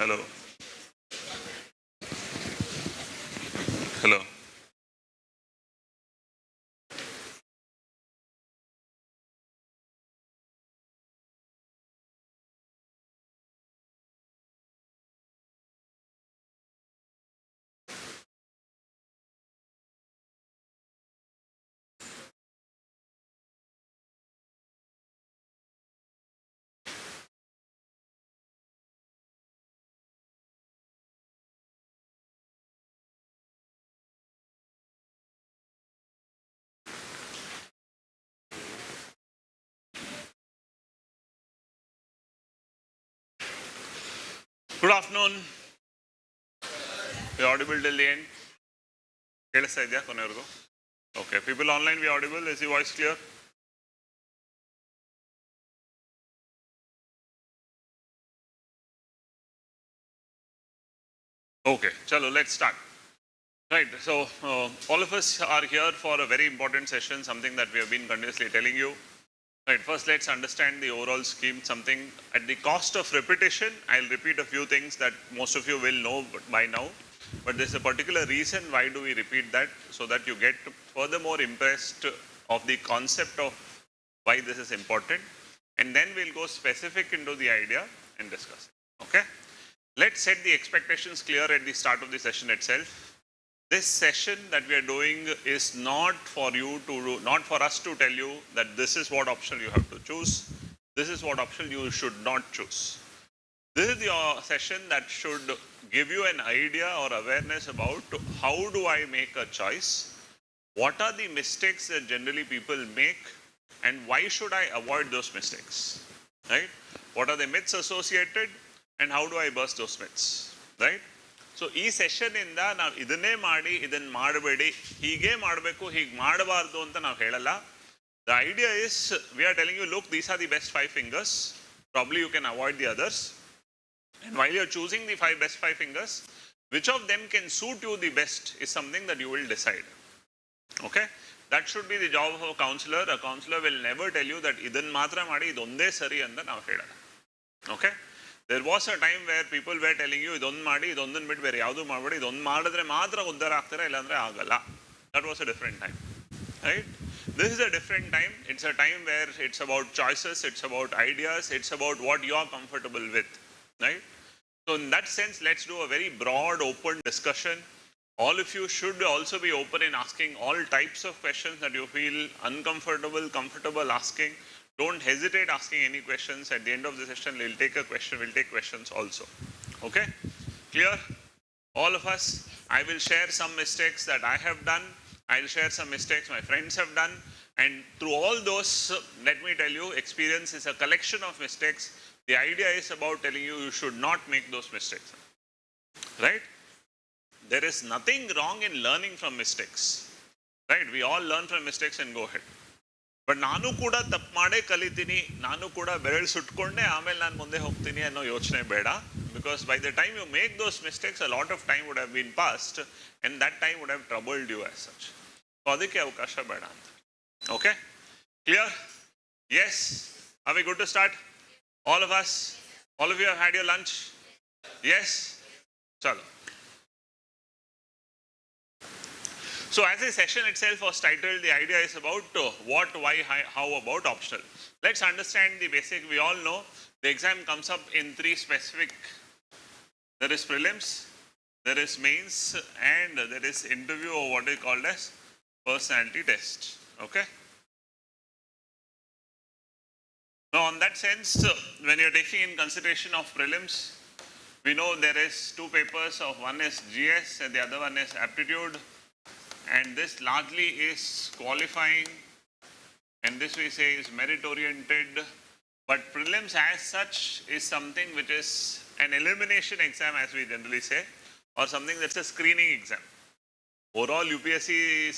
Hello. Hello. Good afternoon. We are audible till the end. ಕೇಳಿಸ್ತಾ ಇದೆಯಾ ಕೊನೆವರೆಗೂ? Okay. People online, we are audible. Is the voice clear? Okay. Chalo, let's start. Right. So all of us are here for a very important session, something that we have been continuously telling you. Right. First, let's understand the overall scheme. Something at the cost of repetition, I'll repeat a few things that most of you will know by now. But there's a particular reason why do we repeat that, so that you get furthermore impressed of the concept of why this is important. And then we'll go specific into the idea and discuss it. Okay. Let's set the expectations clear at the start of the session itself. This session that we are doing is not for you to do, not for us to tell you that this is what option you have to choose. This is what option you should not choose. This is the session that should give you an idea or awareness about how do I make a choice, what are the mistakes that generally people make, and why should I avoid those mistakes, right? What are the myths associated, and how do I burst those myths, right? So ಈ session ಇಂದ ನಾವು ಇದನ್ನೇ ಮಾಡಿ ಇದನ್ನ ಮಾಡಬೇಡಿ, ಹೀಗೆ ಮಾಡಬೇಕು, ಹೀಗೆ ಮಾಡಬಾರ್ದು ಅಂತ ನಾವು ಹೇಳಲ್ಲ. The idea is we are telling you, look, these are the best 5 fingers. Probably you can avoid the others. And while you are choosing the best 5 fingers, which of them can suit you the best is something that you will decide. Okay? That should be the job of a counselor. A counselor will never tell you that idan matra maadi idonde sari anta ನಾವು ಹೇಳಲ್ಲ. Okay? There was a time where people were telling you ಇದೊಂದು ಮಾಡಿ ಇದೊಂದನ್ನು ಬಿಟ್ಟು ಬೇರೆ ಯಾವುದು ಮಾಡಬೇಡಿ, ಇದೊಂದು ಮಾಡಿದ್ರೆ ಮಾತ್ರ ಉದ್ಧಾರ ಆಗ್ತಾರೆ, ಇಲ್ಲಾಂದ್ರೆ ಆಗಲ್ಲ. That was a different time. Right? This is a different time. It's a time where it's about choices, it's about ideas, it's about what you are comfortable with. Right? So in that sense, let's do a very broad, open discussion. All of you should also be open in asking all types of questions that you feel uncomfortable, comfortable asking. Don't hesitate asking any questions. At the end of the session, we'll take a question, we'll take questions also. Okay? Clear? All of us, I will share some mistakes that I have done. I'll share some mistakes my friends have done. And through all those, let me tell you, experience is a collection of mistakes. The idea is about telling you, you should not make those mistakes. Right? There is nothing wrong in learning from mistakes. Right? We all learn from mistakes and go ahead. But ನಾನು ಕೂಡ ತಪ್ಪು ಮಾಡೇ ಕಲಿತೀನಿ, ನಾನು ಕೂಡ ಬೆರಳು ಸುಟ್ಕೊಂಡೆ ಆಮೇಲೆ ನಾನು ಮುಂದೆ ಹೋಗ್ತೀನಿ ಅನ್ನೋ ಯೋಚನೆ ಬೇಡ. Because by the time you make those mistakes, a lot of time would have been passed and that time would have troubled you as such. So ಅದಕ್ಕೆ ಅವಕಾಶ ಬೇಡ ಅಂತ. Okay? Clear? Yes? Are we good to start? All of us? All of you have had your lunch? Yes? Chalo. So as the session itself was titled, the idea is about what, why, how about optional. Let's understand the basic. We all know the exam comes up in 3 specific. There is prelims, there is mains, and there is interview, or what is called as personality test. Okay? Now on that sense, when you're taking in consideration of prelims, we know there is 2 papers. Of one is GS and the other one is aptitude. And this largely is qualifying, and this we say is merit oriented. But prelims as such is something which is an elimination exam, as we generally say, or something that's a screening exam. Overall UPSC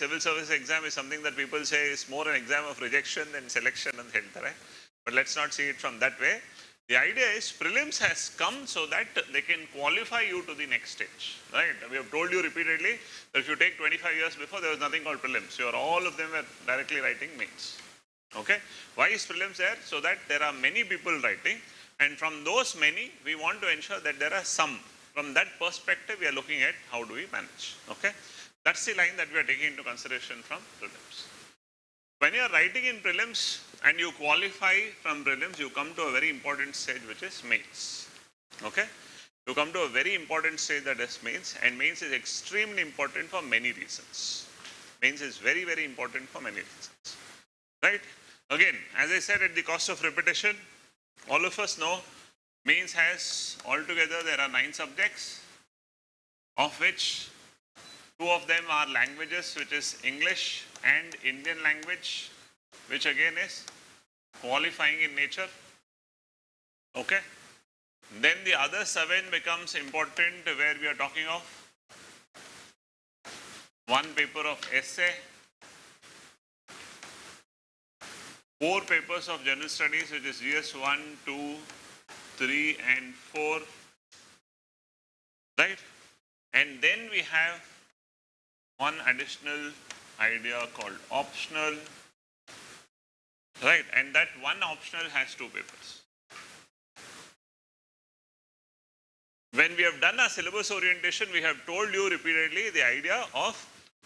civil service exam is something that people say is more an exam of rejection than selection and helತಾರೆ. But let's not see it from that way. The idea is prelims has come so that they can qualify you to the next stage, right? We have told you repeatedly that if you take 25 years before, there was nothing called prelims. All of them were directly writing mains. Okay? Why is prelims there? So that there are many people writing, And from those many, we want to ensure that there are some. From that perspective, we are looking at how do we manage. Okay, that's the line that we are taking into consideration from prelims. When you are writing in prelims and you qualify from prelims, you come to a very important stage, which is mains. Okay, you come to a very important stage, that is mains, and mains is extremely important for many reasons. Mains is very, very important for many reasons. Right? Again, as I said, at the cost of repetition, all of us know mains has altogether there are 9 subjects, of which 2 of them are languages, which is English and Indian language, which again is qualifying in nature. Okay. Then the other 7 becomes important, where we are talking of 1 paper of essay, 4 papers of general studies, which is GS 1, 2, 3 and 4, right? And then we have one additional idea called optional, right? And that one optional has 2 papers. When we have done our syllabus orientation, we have told you repeatedly the idea of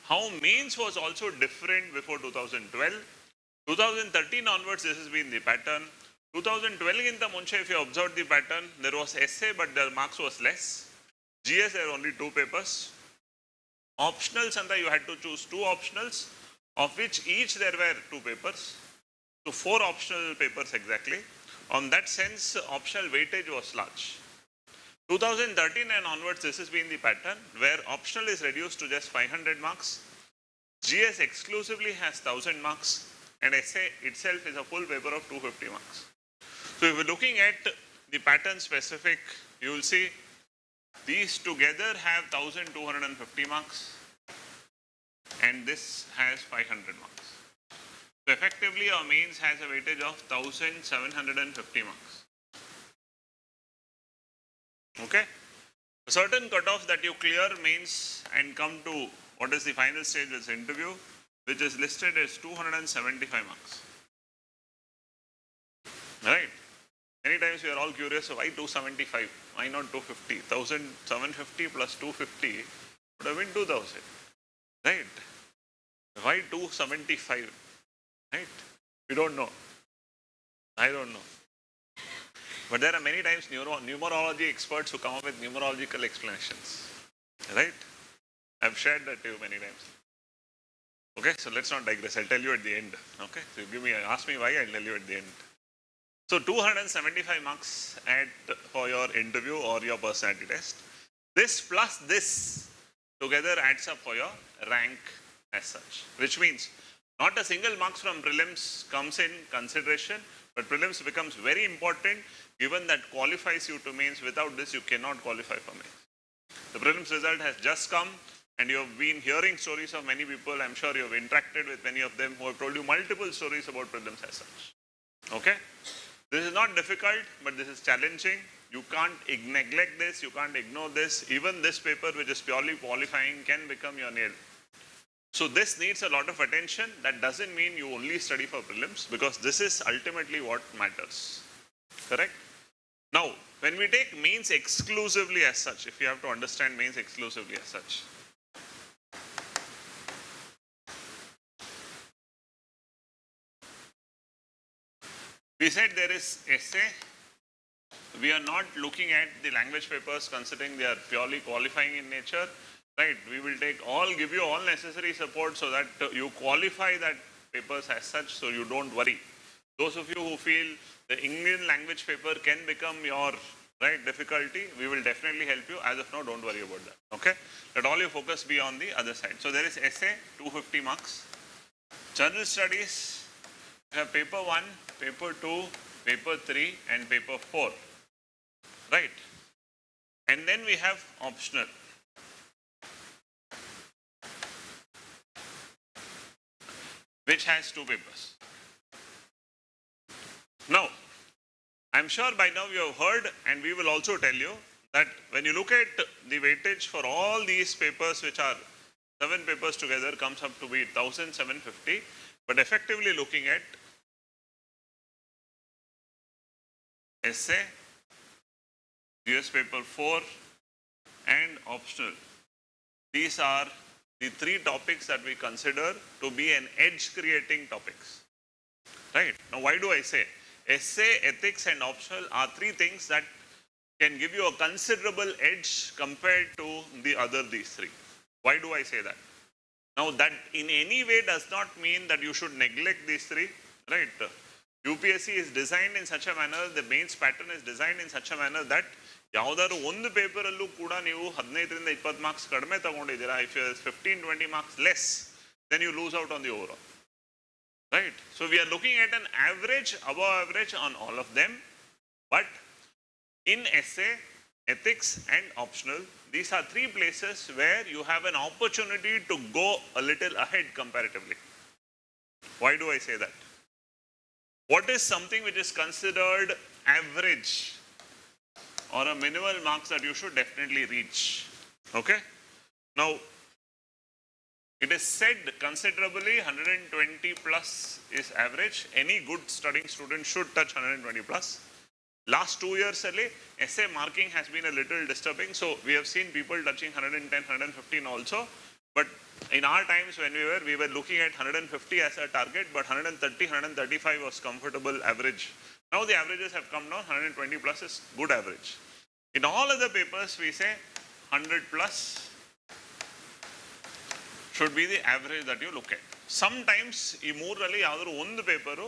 how mains was also different before 2012. 2013 onwards, this has been the pattern. 2012 in the Munche, if you observed the pattern, there was essay, but the marks was less. GS, there were only 2 papers. Optional, Santa, you had to choose 2 optionals, of which each there were 2 papers. So 4 optional papers exactly. On that sense, optional weightage was large. 2013 and onwards, this has been the pattern, where optional is reduced to just 500 marks. GS exclusively has 1000 marks. And essay itself is a full paper of 250 marks. So if you're looking at the pattern specific, you will see these together have 1250 marks and this has 500 marks. So effectively our mains has a weightage of 1750 marks. Okay. A certain cutoff that you clear mains and come to what is the final stage of this interview, which is listed as 275 marks. Right? Many times we are all curious, why 275? Why not 250? 1750 plus 250 would have been 2000. Right? Why 275? Right? We don't know. I don't know. But there are many times numerology experts who come up with numerological explanations. Right? I've shared that to you many times. Okay, so let's not digress. I'll tell you at the end. Okay, so you ask me why, I'll tell you at the end. So 275 marks for your interview or your personality test. This plus this together adds up for your rank as such. Which means not a single marks from prelims comes in consideration, but prelims becomes very important given that qualifies you to mains. Without this, you cannot qualify for mains. The prelims result has just come. And you have been hearing stories of many people. I'm sure you have interacted with many of them who have told you multiple stories about prelims as such. Okay? This is not difficult, but this is challenging. You can't neglect this. You can't ignore this. Even this paper, which is purely qualifying, can become your nail. So this needs a lot of attention. That doesn't mean you only study for prelims, because this is ultimately what matters. Correct? Now, when we take mains exclusively as such, if you have to understand mains exclusively as such, we said there is essay. We are not looking at the language papers considering they are purely qualifying in nature. Right? We will give you all necessary support so that you qualify that papers as such, so you don't worry. Those of you who feel the Indian language paper can become your difficulty, we will definitely help you. As of now, don't worry about that. Okay? Let all your focus be on the other side. So there is essay, 250 marks. General studies, we have paper 1, paper 2, paper 3 and paper 4. Right? And then we have optional. Which has 2 papers. Now, I'm sure by now you have heard, and we will also tell you that when you look at the weightage for all these papers, which are 7 papers together, comes up to be 1750, but effectively looking at essay, GS paper 4 and optional. These are the three topics that we consider to be an edge creating topics. Right? Now why do I say? Essay, ethics and optional are three things that can give you a considerable edge compared to the other these three. Why do I say that? Now that in any way does not mean that you should neglect these three, right? UPSC is designed in such a manner, the mains pattern is designed in such a manner that ಯಾವುದಾದ್ರು ಒಂದು ಪೇಪರಲ್ಲೂ ಕೂಡ ನೀವು 15ರಿಂದ 20 marks ಕಡಿಮೆ ತಗೊಂಡಿದ್ದೀರಾ, if you have 15-20 marks less, then you lose out on the overall. Right? So we are looking at an average, above average on all of them, but in essay, ethics and optional, these are three places where you have an opportunity to go a little ahead comparatively. Why do I say that? What is something which is considered average or a minimal marks that you should definitely reach? Okay? Now, it is said considerably 120 plus is average. Any good studying student should touch 120 plus. Last 2 years, essay marking has been a little disturbing. So we have seen people touching 110, 115 also. But in our times when we were looking at 150 as a target, but 130, 135 was comfortable average. Now the averages have come down, 120 plus is good average. In all other papers, we say 100 plus should be the average that you look at. Sometimes, ಈ ಮೂರರಲ್ಲಿ ಯಾವ್ದಾದ್ರು ಒಂದು paper,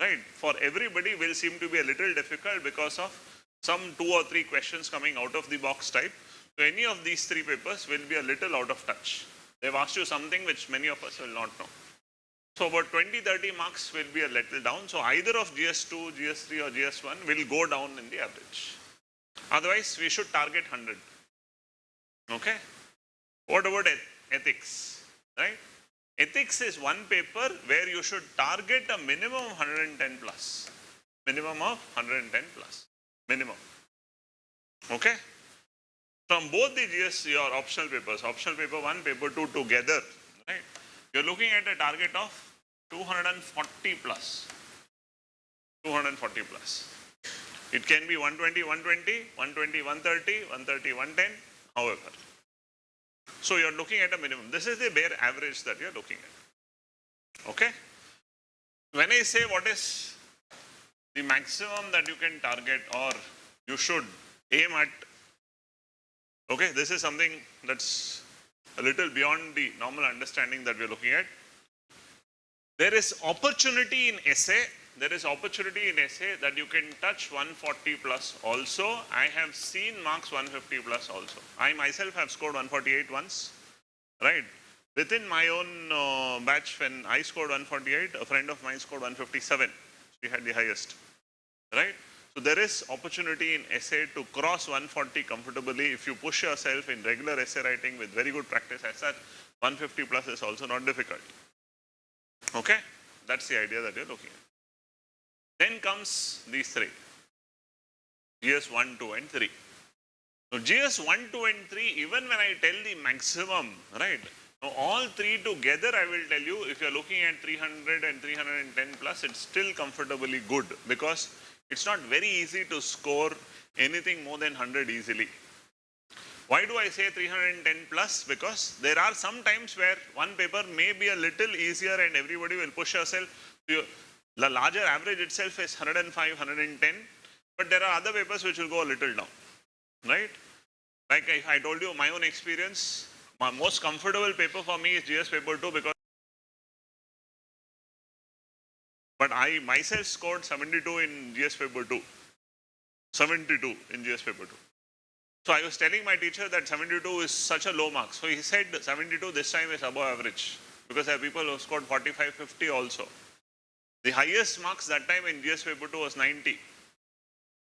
right, for everybody will seem to be a little difficult because of some 2 or 3 questions coming out of the box type. So any of these three papers will be a little out of touch. They've asked you something which many of us will not know. So about 20-30 marks will be a little down. So either of GS2, GS3 or GS1 will go down in the average. Otherwise, we should target 100. Okay? What about ethics? Right? Ethics is one paper where you should target a minimum of 110 plus. Minimum of 110 plus. Minimum. Okay? From both the GS, your optional papers, optional paper 1, paper 2 together, right? You're looking at a target of 240 plus. 240 plus. It can be 120, 120, 120, 130, 130, 110, however. So you're looking at a minimum. This is the bare average that you're looking at. Okay? When I say what is the maximum that you can target or you should aim at, okay, this is something that's a little beyond the normal understanding that we're looking at. There is opportunity in essay. There is opportunity in essay that you can touch 140 plus also. I have seen marks 150 plus also. I myself have scored 148 once, right? Within my own batch, when I scored 148, a friend of mine scored 157. She had the highest, right? So there is opportunity in essay to cross 140 comfortably if you push yourself in regular essay writing with very good practice. As such, 150 plus is also not difficult. Okay? That's the idea that you're looking at. Then comes these three, GS 1, 2 and 3. So GS 1, 2 and 3, even when I tell the maximum, right, now all three together I will tell you, if you're looking at 300 and 310 plus, it's still comfortably good because it's not very easy to score anything more than 100 easily. Why do I say 310 plus? Because there are some times where one paper may be a little easier and everybody will push yourself. The larger average itself is 105, 110, but there are other papers which will go a little down, right? Like I told you, my own experience, my most comfortable paper for me is GS paper 2 because, but I myself scored 72 in GS paper 2, 72 in GS paper 2. So I was telling my teacher that 72 is such a low mark. So he said 72 this time is above average because there are people who scored 45, 50 also. The highest marks that time in GS paper 2 was 90.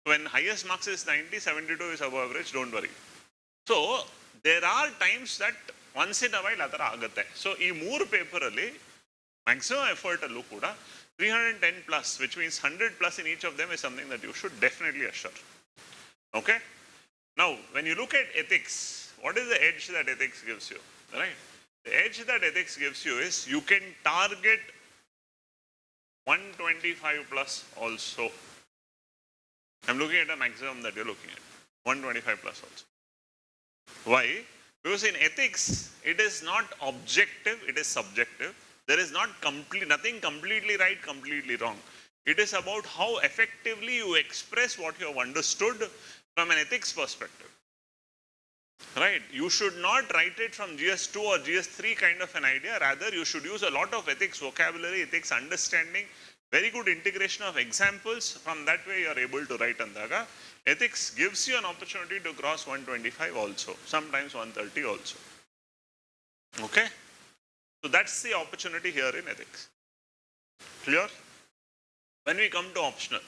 When highest marks is 90, 72 is above average, don't worry. So there are times that once in a while atara agutte. So ee moor paper alli maximum effort allu kuda 310 plus, which means 100 plus in each of them is something that you should definitely assure. Okay? Now, when you look at ethics, what is the edge that ethics gives you? Right? The edge that ethics gives you is you can target 125 plus also. I'm looking at a maximum that you're looking at. 125 plus also. Why? Because in ethics, it is not objective, it is subjective. There is nothing completely right, completely wrong. It is about how effectively you express what you have understood from an ethics perspective. Right? You should not write it from GS2 or GS3 kind of an idea. Rather, you should use a lot of ethics vocabulary, ethics understanding, very good integration of examples. From that way, you are able to write andaga. Ethics gives you an opportunity to cross 125 also, sometimes 130 also. Okay? So that's the opportunity here in ethics. Clear? When we come to optional,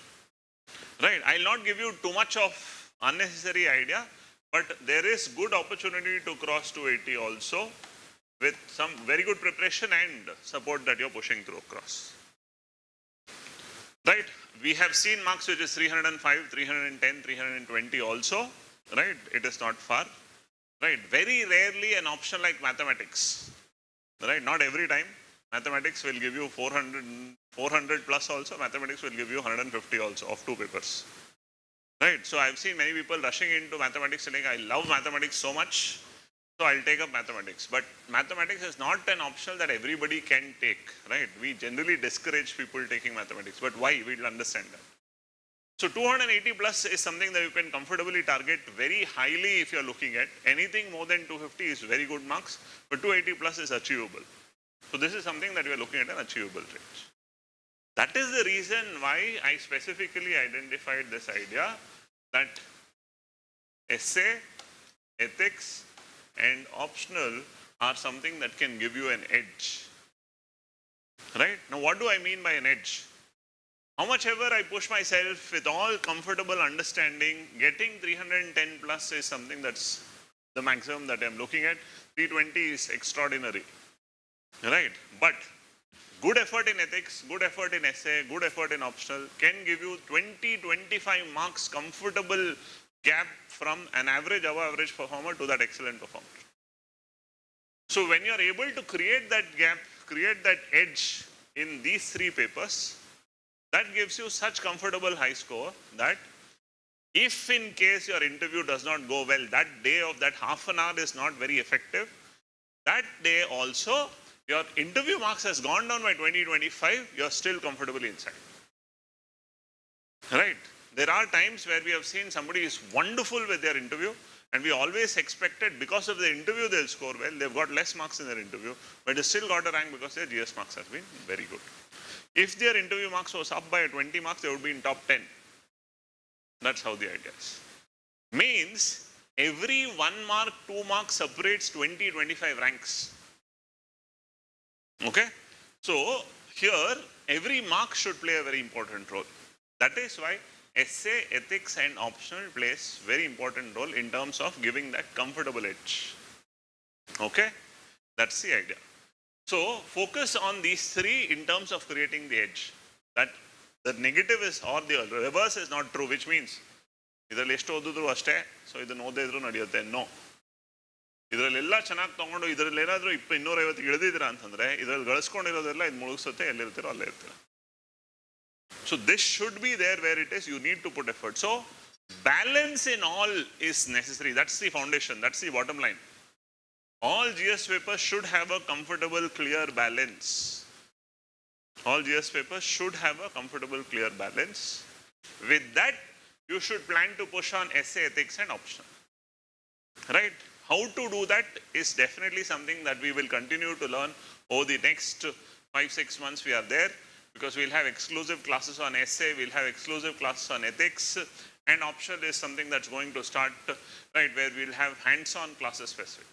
right? I'll not give you too much of unnecessary idea, but there is good opportunity to cross 280 also with some very good preparation and support that you're pushing through across. Right? We have seen marks which is 305, 310, 320 also. Right? It is not far. Right? Very rarely an option like mathematics. Right? Not every time. Mathematics will give you 400 plus also. Mathematics will give you 150 also of 2 papers. Right? So I've seen many people rushing into mathematics saying, I love mathematics so much, so I'll take up mathematics. But mathematics is not an optional that everybody can take. Right? We generally discourage people taking mathematics. But why? We'll understand that. So 280 plus is something that you can comfortably target very highly if you're looking at. Anything more than 250 is very good marks, but 280 plus is achievable. So this is something that we are looking at an achievable range. That is the reason why I specifically identified this idea that essay, ethics and optional are something that can give you an edge. Right? Now what do I mean by an edge? How much ever I push myself with all comfortable understanding, getting 310 plus is something that's the maximum that I'm looking at. 320 is extraordinary. Right? But good effort in ethics, good effort in essay, good effort in optional can give you 20-25 marks comfortable gap from an average, above average performer to that excellent performer. So when you are able to create that gap, create that edge in these 3 papers, that gives you such comfortable high score that if in case your interview does not go well, that day of that half an hour is not very effective, that day also your interview marks has gone down by 20-25, you're still comfortably inside. Right? There are times where we have seen somebody is wonderful with their interview and we always expected because of the interview they'll score well, they've got less marks in their interview, but they still got a rank because their GS marks have been very good. If their interview marks was up by 20 marks, they would be in top 10. That's how the idea is. Means every 1 mark, 2 marks separates 20-25 ranks. Okay? So here every mark should play a very important role. That is why essay, ethics and optional plays very important role in terms of giving that comfortable edge. Okay? That's the idea. So focus on these 3 in terms of creating the edge. That the negative is or the reverse is not true, which means ಇದರಲ್ಲಿ ಎಷ್ಟು ಓದಿದ್ರು ಅಷ್ಟೇ, so ಇದನ್ನು ಓದೇ ಇದ್ರು ನಡೆಯುತ್ತೆ. No, ಇದರಲ್ಲೆಲ್ಲ ಚೆನ್ನಾಗಿ ತೊಗೊಂಡು ಇದರಲ್ಲಿ ಏನಾದರೂ 250 ಇಳಿದಿದ್ದೀರಾ ಅಂತಂದರೆ ಇದರಲ್ಲಿ ಗಳಿಸ್ಕೊಂಡಿರೋದೆಲ್ಲ ಇದು ಮುಳುಗಿಸುತ್ತೆ, ಎಲ್ಲಿರ್ತೀರೋ ಅಲ್ಲೇ ಇರ್ತೀರ. So this should be there where it is, you need to put effort. So balance in all is necessary. That's the foundation, that's the bottom line. All GS papers should have a comfortable, clear balance. All GS papers should have a comfortable, clear balance. With that, you should plan to push on essay, ethics and optional. Right? How to do that is definitely something that we will continue to learn over the next 5-6 months. We are there because we'll have exclusive classes on essay, we'll have exclusive classes on ethics, and optional is something that's going to start, right, where we'll have hands-on classes specific.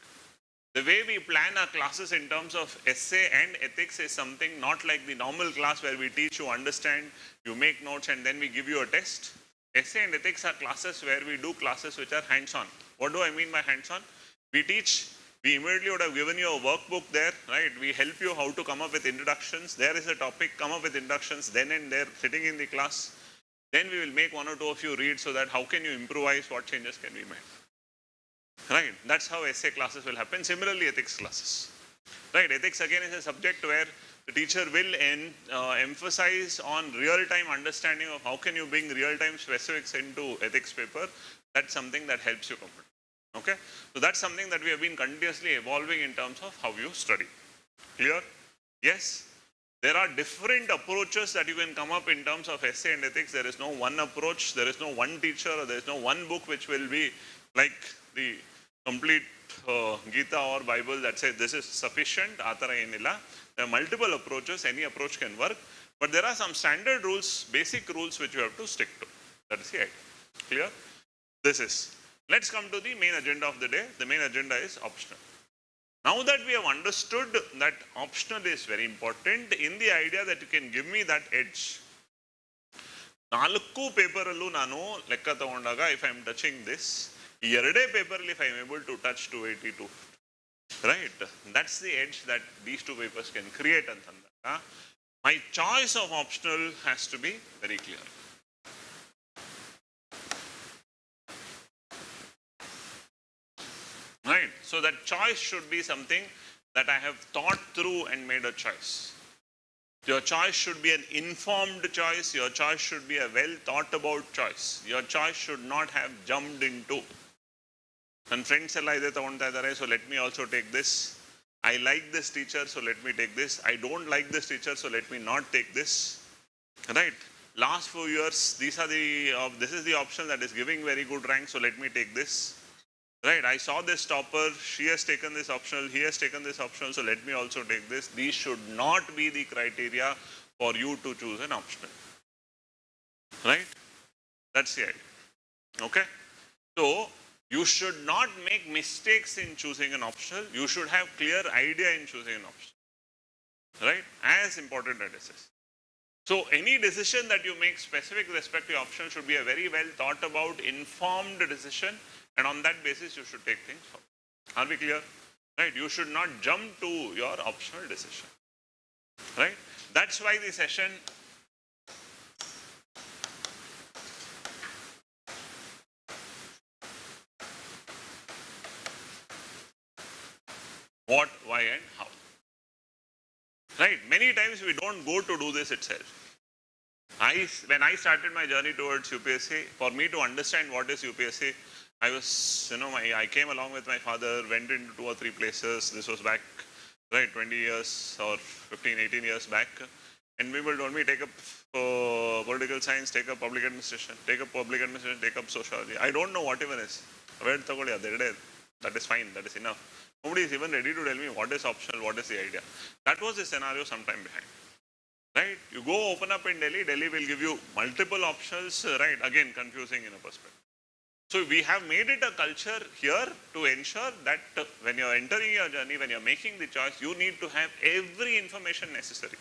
The way we plan our classes in terms of essay and ethics is something not like the normal class where we teach you, understand, you make notes and then we give you a test. Essay and ethics are classes where we do classes which are hands-on. What do I mean by hands-on? We teach, we immediately would have given you a workbook there, right? We help you how to come up with introductions. There is a topic, come up with introductions then and there, sitting in the class. Then we will make 1 or 2 of you read so that how can you improvise, what changes can be made. Right? That's how essay classes will happen. Similarly, ethics classes. Right? Ethics again is a subject where the teacher will emphasize on real-time understanding of how can you bring real-time specifics into ethics paper. that's something that helps you compete. Okay, so that's something that we have been continuously evolving in terms of how you study. Clear? Yes. There are different approaches that you can come up in terms of essay and ethics. There is no one approach, there is no one teacher, or there is no one book which will be like the complete Gita or Bible that says this is sufficient. There are multiple approaches, any approach can work, but there are some standard rules, basic rules which you have to stick to. That is the idea. Clear? This is. Let's come to the main agenda of the day. The main agenda is optional. Now that we have understood that optional is very important in the idea that you can give me that edge. ನಾಲ್ಕು ಪೇಪರಲ್ಲೂ ನಾನು ಲೆಕ್ಕ ತಗೊಂಡಾಗ if I am touching this, ಎರಡೇ ಪೇಪರಲ್ಲಿ if I am able to touch 282, right? That's the edge that these two papers can create ಅಂತಂದಾಗ my choice of optional has to be very clear. Right, so that choice should be something that I have thought through and made a choice. Your choice should be an informed choice. Your choice should be a well thought about choice. Your choice should not have jumped into. And friends ella ide tagonta idare, so let me also take this. I like this teacher, so let me take this. I don't like this teacher, so let me not take this. Right, last few years these are the this is the option that is giving very good rank, so let me take this. Right, I saw this topper, she has taken this optional, he has taken this optional, so let me also take this. These should not be the criteria for you to choose an optional. Right, that's the idea. Okay, so you should not make mistakes in choosing an optional. You should have clear idea in choosing an optional. Right, as important as this is. So any decision that you make specific with respect to your optional should be a very well thought about, informed decision. And on that basis, you should take things forward. Are we clear? Right? You should not jump to your optional decision. Right? That's why the session what, why, and how. Right? Many times we don't go to do this itself. When I started my journey towards UPSC, for me to understand what is UPSC, I was, I came along with my father, went into 2 or 3 places. This was back, right, 20 years or 15, 18 years back. And people told me, take up political science, take up public administration, take up public administration, take up sociology. I don't know what even is. That is fine, that is enough. Nobody is even ready to tell me what is optional, what is the idea. That was the scenario sometime behind. Right? You go open up in Delhi, Delhi will give you multiple options, right? Again, confusing in a perspective. So we have made it a culture here to ensure that when you are entering your journey, when you are making the choice, you need to have every information necessary.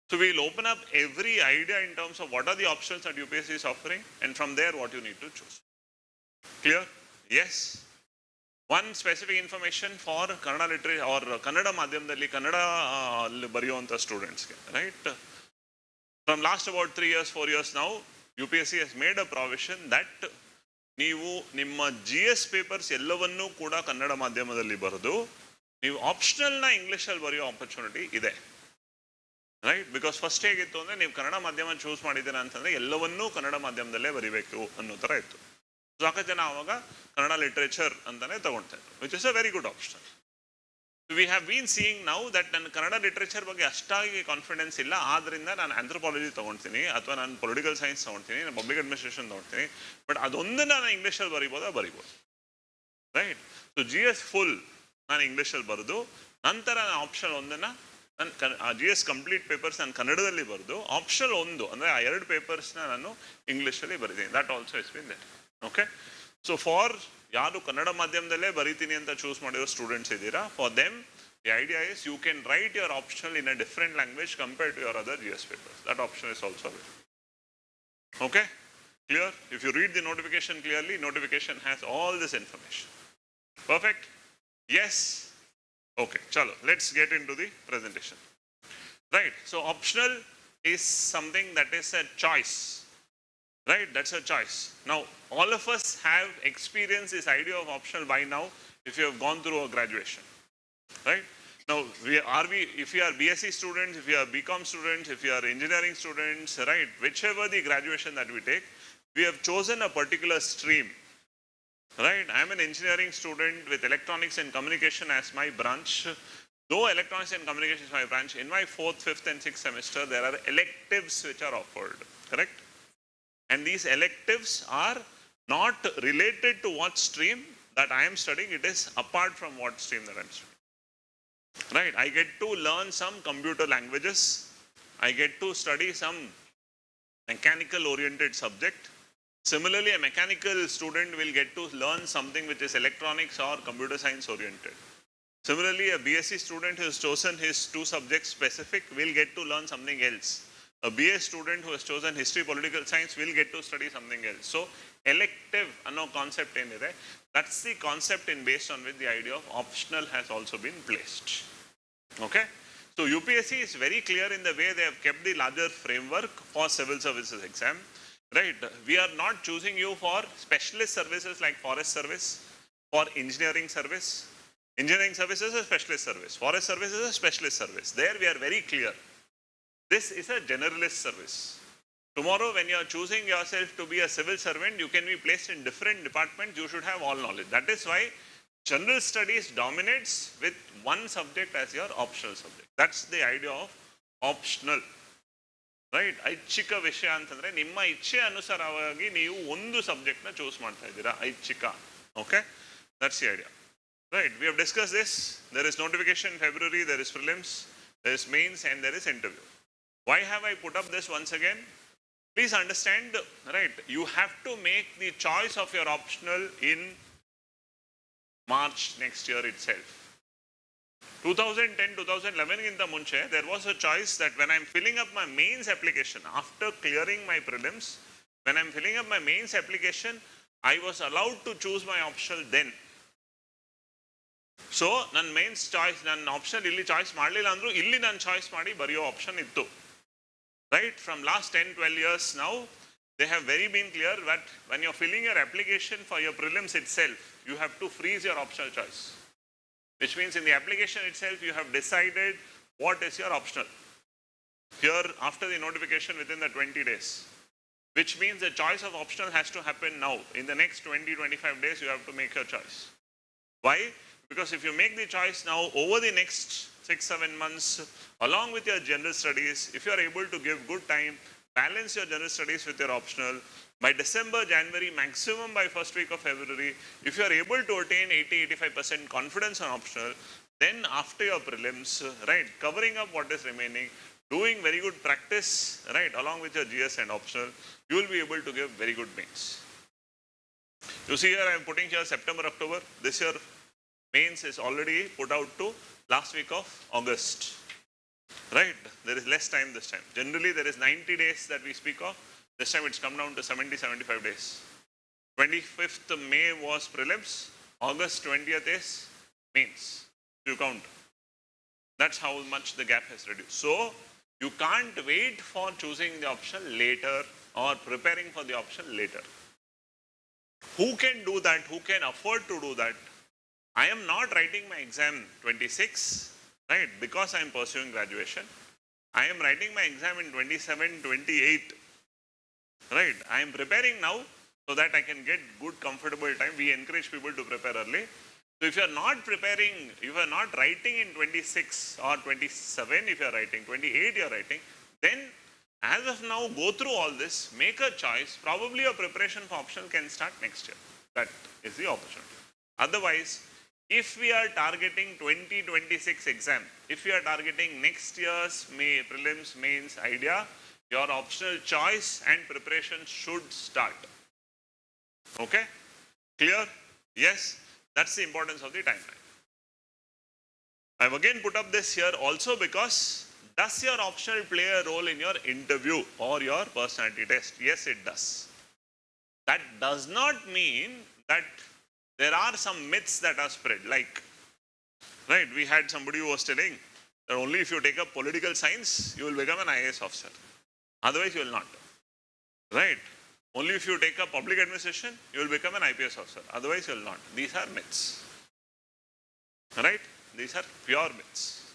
So we will open up every idea in terms of what are the options that UPSC is offering, and from there what you need to choose. Clear? Yes. One specific information for Kannada literature or Kannada Madhyamdalli, Kannada bariyuwanta students, right? From last about 3 years, 4 years now, UPSC has made a provision that ನೀವು ನಿಮ್ಮ GS papers ಎಲ್ಲವನ್ನೂ ಕೂಡ ಕನ್ನಡ ಮಾಧ್ಯಮದಲ್ಲಿ ಬರೆದು ನೀವು ಆಪ್ಷನಲ್ನ ಇಂಗ್ಲೀಷಲ್ಲಿ ಬರೆಯೋ opportunity ಇದೆ. ರೈಟ್, ಬಿಕಾಸ್ ಫಸ್ಟ್ ಹೇಗಿತ್ತು ಅಂದರೆ ನೀವು ಕನ್ನಡ ಮಾಧ್ಯಮ ಚೂಸ್ ಮಾಡಿದ್ದೀರಾ ಅಂತಂದರೆ ಎಲ್ಲವನ್ನೂ ಕನ್ನಡ ಮಾಧ್ಯಮದಲ್ಲೇ ಬರಿಬೇಕು ಅನ್ನೋ ಥರ ಇತ್ತು. ಸಾಕಷ್ಟು ಜನ ಆವಾಗ ಕನ್ನಡ ಲಿಟ್ರೇಚರ್ ಅಂತಲೇ ತಗೊಳ್ತಾ ಇದ್ರು, which is a very good option. We have been seeing now that ನನ್ನ ಕನ್ನಡ ಲಿಟ್ರೇಚರ್ ಬಗ್ಗೆ ಅಷ್ಟಾಗಿ ಕಾನ್ಫಿಡೆನ್ಸ್ ಇಲ್ಲ, ಆದ್ದರಿಂದ ನಾನು ಆಂಥ್ರೋಪಾಲಜಿ ತೊಗೊಳ್ತೀನಿ ಅಥವಾ ನಾನು ಪೊಲಿಟಿಕಲ್ ಸೈನ್ಸ್ ತೊಗೊಳ್ತೀನಿ, ನಾನು ಪಬ್ಲಿಕ್ ಅಡ್ಮಿನಿಸ್ಟ್ರೇಷನ್ ತೊಗೊಳ್ತೀನಿ, ಬಟ್ ಅದೊಂದನ್ನು ನಾನು ಇಂಗ್ಲೀಷಲ್ಲಿ ಬರಿಬೋದು. ರೈಟ್, ಸೊ GS ಫುಲ್ ನಾನು ಇಂಗ್ಲೀಷಲ್ಲಿ ಬರೆದು ನಂತರ ನಾನು ಆಪ್ಷನ್ ಒಂದನ್ನು ನಾನು GS ಕಂಪ್ಲೀಟ್ ಪೇಪರ್ಸ್ ನಾನು ಕನ್ನಡದಲ್ಲಿ ಬರೆದು ಆಪ್ಷನ್ ಒಂದು ಅಂದರೆ ಆ 2 ಪೇಪರ್ಸ್ನ ನಾನು ಇಂಗ್ಲೀಷಲ್ಲಿ ಬರೀತೀನಿ. That also is been that. Okay, so for ಯಾರು ಕನ್ನಡ ಮಾಧ್ಯಮದಲ್ಲೇ ಬರೀತೀನಿ ಅಂತ ಚೂಸ್ ಮಾಡಿರೋ ಸ್ಟೂಡೆಂಟ್ಸ್ ಇದ್ದೀರಾ, for them the idea is you can write your optional in a different language compare to your other GS papers. That option is also very okay. Clear? If you read the notification clearly, notification has all this information. Perfect? Yes? Okay, chalo, let's get into the presentation. Right, so optional is something that is a choice. Right, that's a choice. Now, all of us have experienced this idea of optional by now if you have gone through a graduation. Right? Now, if you are BSc students, if you are BCom students, if you are engineering students, right, whichever the graduation that we take, we have chosen a particular stream, right? I am an engineering student with electronics and communication as my branch. Though electronics and communication is my branch, in my 4th, 5th and 6th semester, there are electives which are offered, correct? And these electives are not related to what stream that I am studying, it is apart from what stream that I am studying, right? I get to learn some computer languages, I get to study some mechanical oriented subject. Similarly, a mechanical student will get to learn something which is electronics or computer science oriented. Similarly, a BSc student who has chosen his 2 subjects specific will get to learn something else. A BA student who has chosen history, political science will get to study something else. So, elective anno concept enire. That's the concept in based on which the idea of optional has also been placed. Okay. So, UPSC is very clear in the way they have kept the larger framework for civil services exam. Right. We are not choosing you for specialist services like forest service, for engineering service. Engineering service is a specialist service. Forest service is a specialist service. There we are very clear. This is a generalist service. Tomorrow when you are choosing yourself to be a civil servant, you can be placed in different departments. You should have all knowledge. That is why general studies dominates with one subject as your optional subject. That's the idea of optional. Right? ಐಚ್ಛಿಕ ವಿಷಯ ಅಂತಂದ್ರೆ ನಿಮ್ಮ ಇಚ್ಛೆ ಅನುಸಾರವಾಗಿ ನೀವು ಒಂದು subject ನ choose ಮಾಡ್ತಾ ಇದ್ದೀರಾ ಐಚ್ಛಿಕ. Okay? That's the idea. Right, we have discussed this. There is notification in February, there is prelims, there is mains and there is interview. Why have I put up this once again? Please understand, right, you have to make the choice of your optional in March next year itself. 2010-2011 in the munche, there was a choice that when I am filling up my mains application, after clearing my prelims, when I am filling up my mains application, I was allowed to choose my optional then. So ನನ್ನ mains choice ನನ್ನ option ಇಲ್ಲಿ choice ಮಾಡಲಿಲ್ಲ ಅಂದರೂ ಇಲ್ಲಿ ನಾನು choice ಮಾಡಿ ಬರೆಯೋ option ಇತ್ತು. Right, from last 10-12 years now, they have very been clear that when you're filling your application for your prelims itself, you have to freeze your optional choice. Which means in the application itself, you have decided what is your optional. Here, after the notification within the 20 days. Which means the choice of optional has to happen now. In the next 20-25 days, you have to make your choice. Why? Because if you make the choice now, over the next 6-7 months, along with your general studies, if you are able to give good time, balance your general studies with your optional, by December, January, maximum by first week of February, if you are able to attain 80-85% confidence on optional, then after your prelims, right, covering up what is remaining, doing very good practice, right, along with your GS and optional, you will be able to give very good mains. You see here, I am putting here September, October. This year, mains is already put out to last week of August. Right? There is less time this time. Generally, there is 90 days that we speak of. This time it's come down to 70-75 days. 25th May was prelims. August 20th is mains. You count. That's how much the gap has reduced. So, you can't wait for choosing the option later or preparing for the option later. Who can do that? Who can afford to do that? I am not writing my exam 26, right, because I am pursuing graduation. I am writing my exam in 27, 28, right. I am preparing now so that I can get good, comfortable time. We encourage people to prepare early. So if you are not preparing, if you are not writing in 26 or 27, if you are writing, 28 you are writing, then as of now, go through all this, make a choice. Probably your preparation for optional can start next year. That is the opportunity. Otherwise, if we are targeting 2026 exam, if we are targeting next year's prelims, mains idea, your optional choice and preparation should start. Okay? Clear? Yes? That's the importance of the timeline. I have again put up this here also because does your optional play a role in your interview or your personality test? Yes, it does. That does not mean that there are some myths that are spread, like, right, we had somebody who was telling that only if you take up political science, you will become an IAS officer. Otherwise, you will not. Right? Only if you take up public administration, you will become an IPS officer. Otherwise, you will not. These are myths. Right? These are pure myths.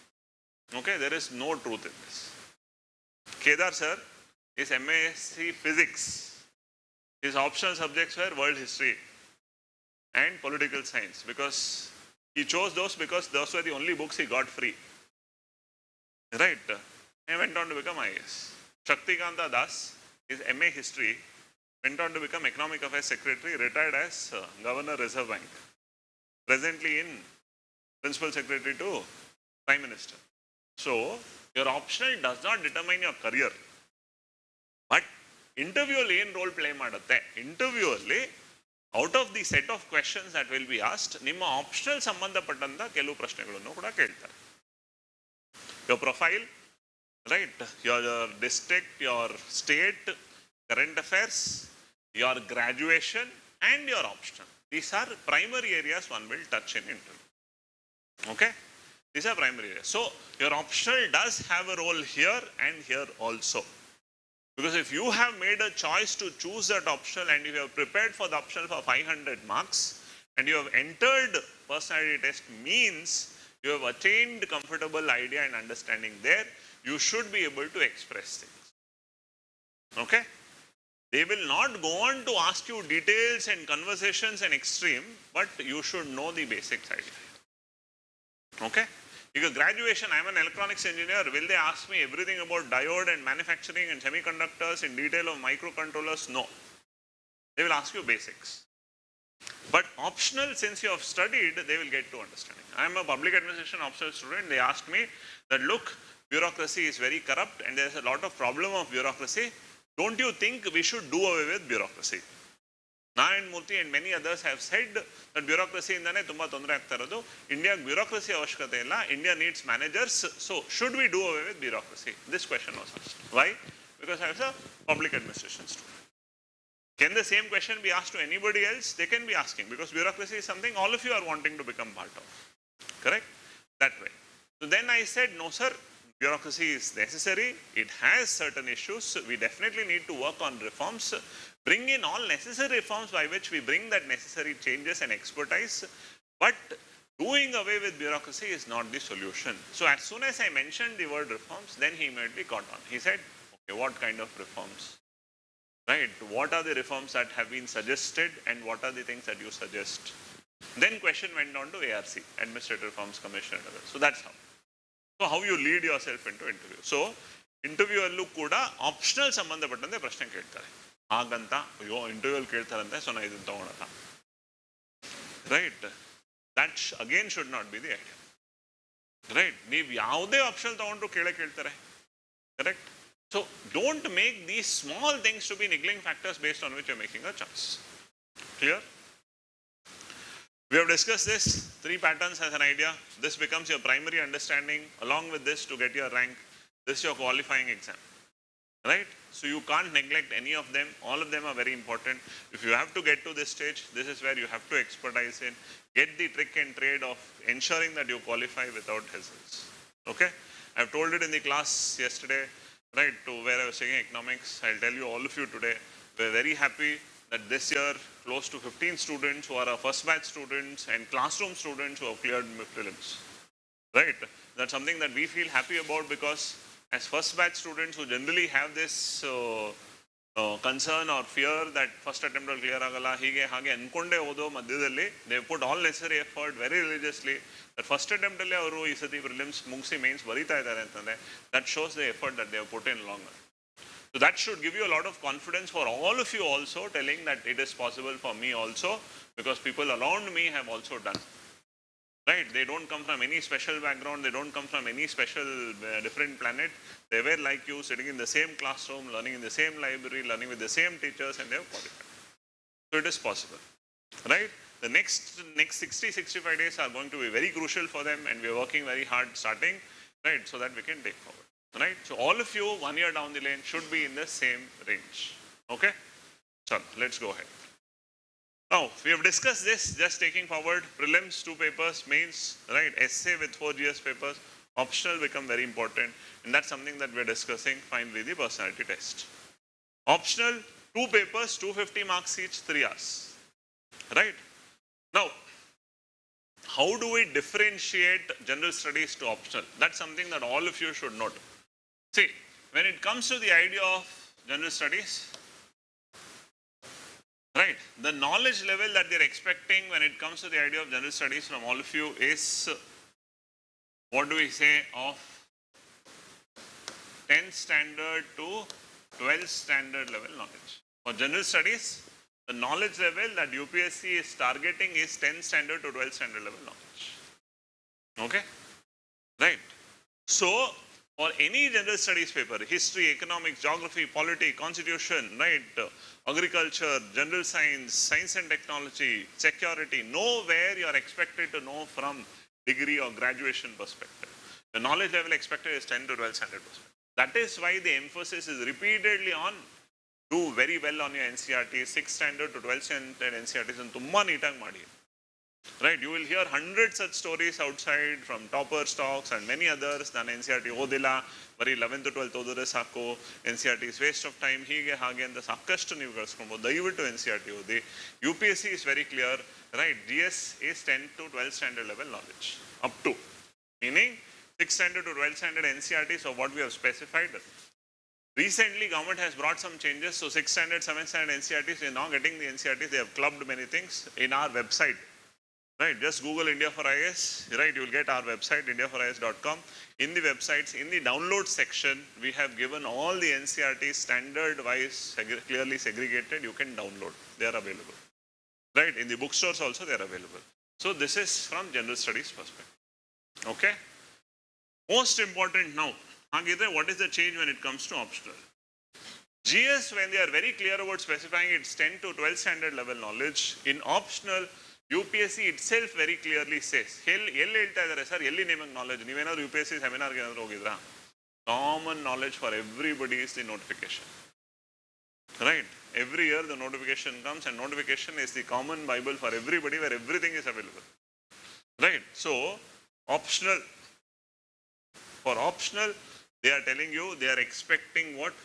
Okay? There is no truth in this. Kedar sir is MSc Physics. His optional subjects were world history and political science, because he chose those because those were the only books he got free. Right? He went on to become IAS. Shaktikanta Das, his MA history, went on to become Economic Affairs Secretary, retired as Governor Reserve Bank. Presently in Principal Secretary to Prime Minister. So, your optional does not determine your career. But interview alli ಏನು role play ಮಾಡುತ್ತೆ? Interview ಅಲ್ಲಿ out of the set of questions that will be asked, ನಿಮ್ಮ optional ಸಂಬಂಧಪಟ್ಟಂತ ಕೆಲವು ಪ್ರಶ್ನೆಗಳನ್ನು ಕೂಡ ಕೇಳ್ತಾರೆ. Your profile, right? Your district, your state, current affairs, your graduation and your optional. These are primary areas one will touch in interview. Okay? These are primary areas. So, your optional does have a role here and here also. Because if you have made a choice to choose that optional and you have prepared for the optional for 500 marks and you have entered personality test, means you have attained comfortable idea and understanding there, you should be able to express things. Okay? They will not go on to ask you details and conversations and extreme, but you should know the basics idea. Okay? Because graduation, I am an electronics engineer, will they ask me everything about diode and manufacturing and semiconductors in detail of microcontrollers? No. They will ask you basics. But optional, since you have studied, they will get to understanding. I am a public administration optional student. They asked me that, look, bureaucracy is very corrupt and there is a lot of problem of bureaucracy. Don't you think we should do away with bureaucracy? Narayan Murthy and many others have said that bureaucracy indane tumba tondre aagta irodu. India bureaucracy avashyakate illa. India needs managers. So should we do away with bureaucracy? This question was asked. Why? Because I was a public administration student. Can the same question be asked to anybody else? They can be asking, because bureaucracy is something all of you are wanting to become part of. Correct? That way. So then I said, no sir, bureaucracy is necessary. It has certain issues. We definitely need to work on reforms. Bring in all necessary reforms by which we bring that necessary changes and expertise. But doing away with bureaucracy is not the solution. So as soon as I mentioned the word reforms, then he immediately caught on. He said, okay, what kind of reforms? Right? What are the reforms that have been suggested and what are the things that you suggest? Then question went on to ARC, Administrative Reforms Commission and others. So that's how. So how you lead yourself into interview. So interview allu kuda optional ಸಂಬಂಧಪಟ್ಟಂತೆ ಪ್ರಶ್ನೆ ಕೇಳ್ತಾರೆ. ಹಾಗಂತ ಅಯ್ಯೋ interview ಅಲ್ಲಿ ಕೇಳ್ತಾರಂತೆ so ನಾ ಇದನ್ನ ತಗೊಳಲ್ಲ. Right? That again should not be the idea. Right? ನೀವು ಯಾವುದೇ ಆಪ್ಷನ್ ತಗೊಂಡ್ರು ಕೇಳ್ತಾರೆ. Correct? So don't make these small things to be niggling factors based on which you are making a choice. Clear? We have discussed this, 3 patterns as an idea. This becomes your primary understanding. Along with this, to get your rank, this is your qualifying exam. Right? So you can't neglect any of them. All of them are very important. If you have to get to this stage, this is where you have to expertise in. Get the trick and trade of ensuring that you qualify without hassles. Okay? I have told it in the class yesterday, right, to where I was taking economics. I'll tell you, all of you today, we're very happy that this year close to 15 students who are our first batch students and classroom students who have cleared prelims. Right? That's something that we feel happy about, because as first batch students who generally have this concern or fear that first attempt will clear agala, hige hage ankonde odo madhyadalli, they put all necessary effort very religiously. That first attempt alli avaru ee sati prelims mugsi mains barita idare antande, that shows the effort that they have put in longer. So that should give you a lot of confidence for all of you also, telling that it is possible for me also, because people around me have also done. Right? They don't come from any special background, they don't come from any special different planet. They were like you, sitting in the same classroom, learning in the same library, learning with the same teachers, and they have qualified. So it is possible. Right? The next 60-65 days are going to be very crucial for them, and we are working very hard starting, right, so that we can take forward. Right? So all of you 1 year down the lane should be in the same range. Okay? So let's go ahead. Now, we have discussed this, just taking forward prelims, 2 papers, mains, right, essay with 4 GS papers, optional become very important, and that's something that we are discussing. Finally, the personality test. Optional, 2 papers, 250 marks each, 3 hours. Right? Now, how do we differentiate general studies to optional? That's something that all of you should note. See, when it comes to the idea of general studies, Right. The knowledge level that they're expecting when it comes to the idea of general studies from all of you is, what do we say, of 10th standard to 12th standard level knowledge. For general studies, the knowledge level that UPSC is targeting is 10th standard to 12th standard level knowledge. Okay? Right. So, for any general studies paper, history, economics, geography, polity, constitution, right, agriculture, general science, science and technology, security, nowhere you are expected to know from degree or graduation perspective. The knowledge level expected is 10 to 12 standard perspective. That is why the emphasis is repeatedly on do very well on your NCRT, 6th standard to 12th standard NCRTs and tumma neatag ಮಾಡಿ. Right, you will hear hundreds such stories outside from topper stocks and many others. ನಾನು NCRT ಓದಿಲ್ಲ, ಬರೀ 11th to 12th ಓದಿದ್ರೆ ಸಾಕು, NCRT is waste of time, ಹೀಗೆ ಹಾಗೆ ಅಂತ ಸಾಕಷ್ಟು ನೀವು ಗಳಿಸ್ಕೊಳ್ಬೋದು. ದಯವಿಟ್ಟು NCRT ಓದಿ. UPSC is very clear, right? GS is 10th to 12th standard level knowledge, up to, meaning 6th standard to 12th standard NCRT. So what we have specified. Recently, government has brought some changes. So 6th standard, 7th standard NCRTs, they are now getting the NCRTs. They have clubbed many things in our website. Right, just Google India for IAS, right, you will get our website, indiaforis.com. In the websites, in the download section, we have given all the NCRTs standard wise, clearly segregated, you can download, they are available. Right, in the bookstores also they are available. So this is from general studies perspective. Okay, most important now, what is the change when it comes to optional? GS, when they are very clear about specifying its 10 to 12 standard level knowledge, in optional, UPSC itself very clearly says, ಎಲ್ಲಿ ಹೇಳ್ತಾ ಇದ್ದಾರೆ sir, ಎಲ್ಲಿ ನಿಮಗೆ knowledge, ನೀವೇನಾದ್ರು UPSC ಸೆಮಿನಾರ್ಗೆ ಏನಾದ್ರು ಹೋಗಿದ್ರಾ? Common knowledge for everybody is the notification. Right, every year the notification comes and notification is the common bible for everybody where everything is available. Right, so optional, for optional they are telling you they are expecting what?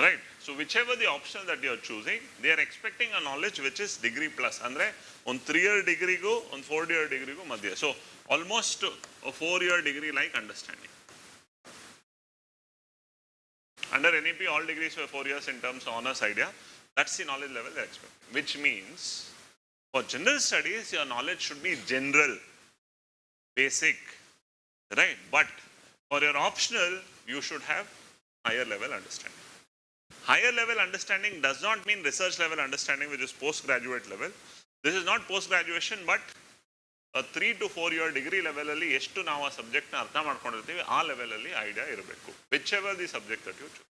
Right, so whichever the option that you are choosing, they are expecting a knowledge which is degree plus. Andre on 3-year degree go, on 4-year degree go madhya. So almost a 4-year degree like understanding. Under NEP, all degrees were 4 years in terms of honors idea. That's the knowledge level they are expecting. Which means for general studies, your knowledge should be general, basic, right? But for your optional, you should have higher level understanding. Higher level understanding does not mean research level understanding, which is postgraduate level. This is not post-graduation, but a 3 to 4 year degree level alli ಎಷ್ಟು ನಾವು ಆ subject ನ ಅರ್ಥ ಮಾಡ್ಕೊಂಡಿರ್ತೀವಿ ಆ level ಅಲ್ಲಿ idea ಇರಬೇಕು, whichever the subject that you choose.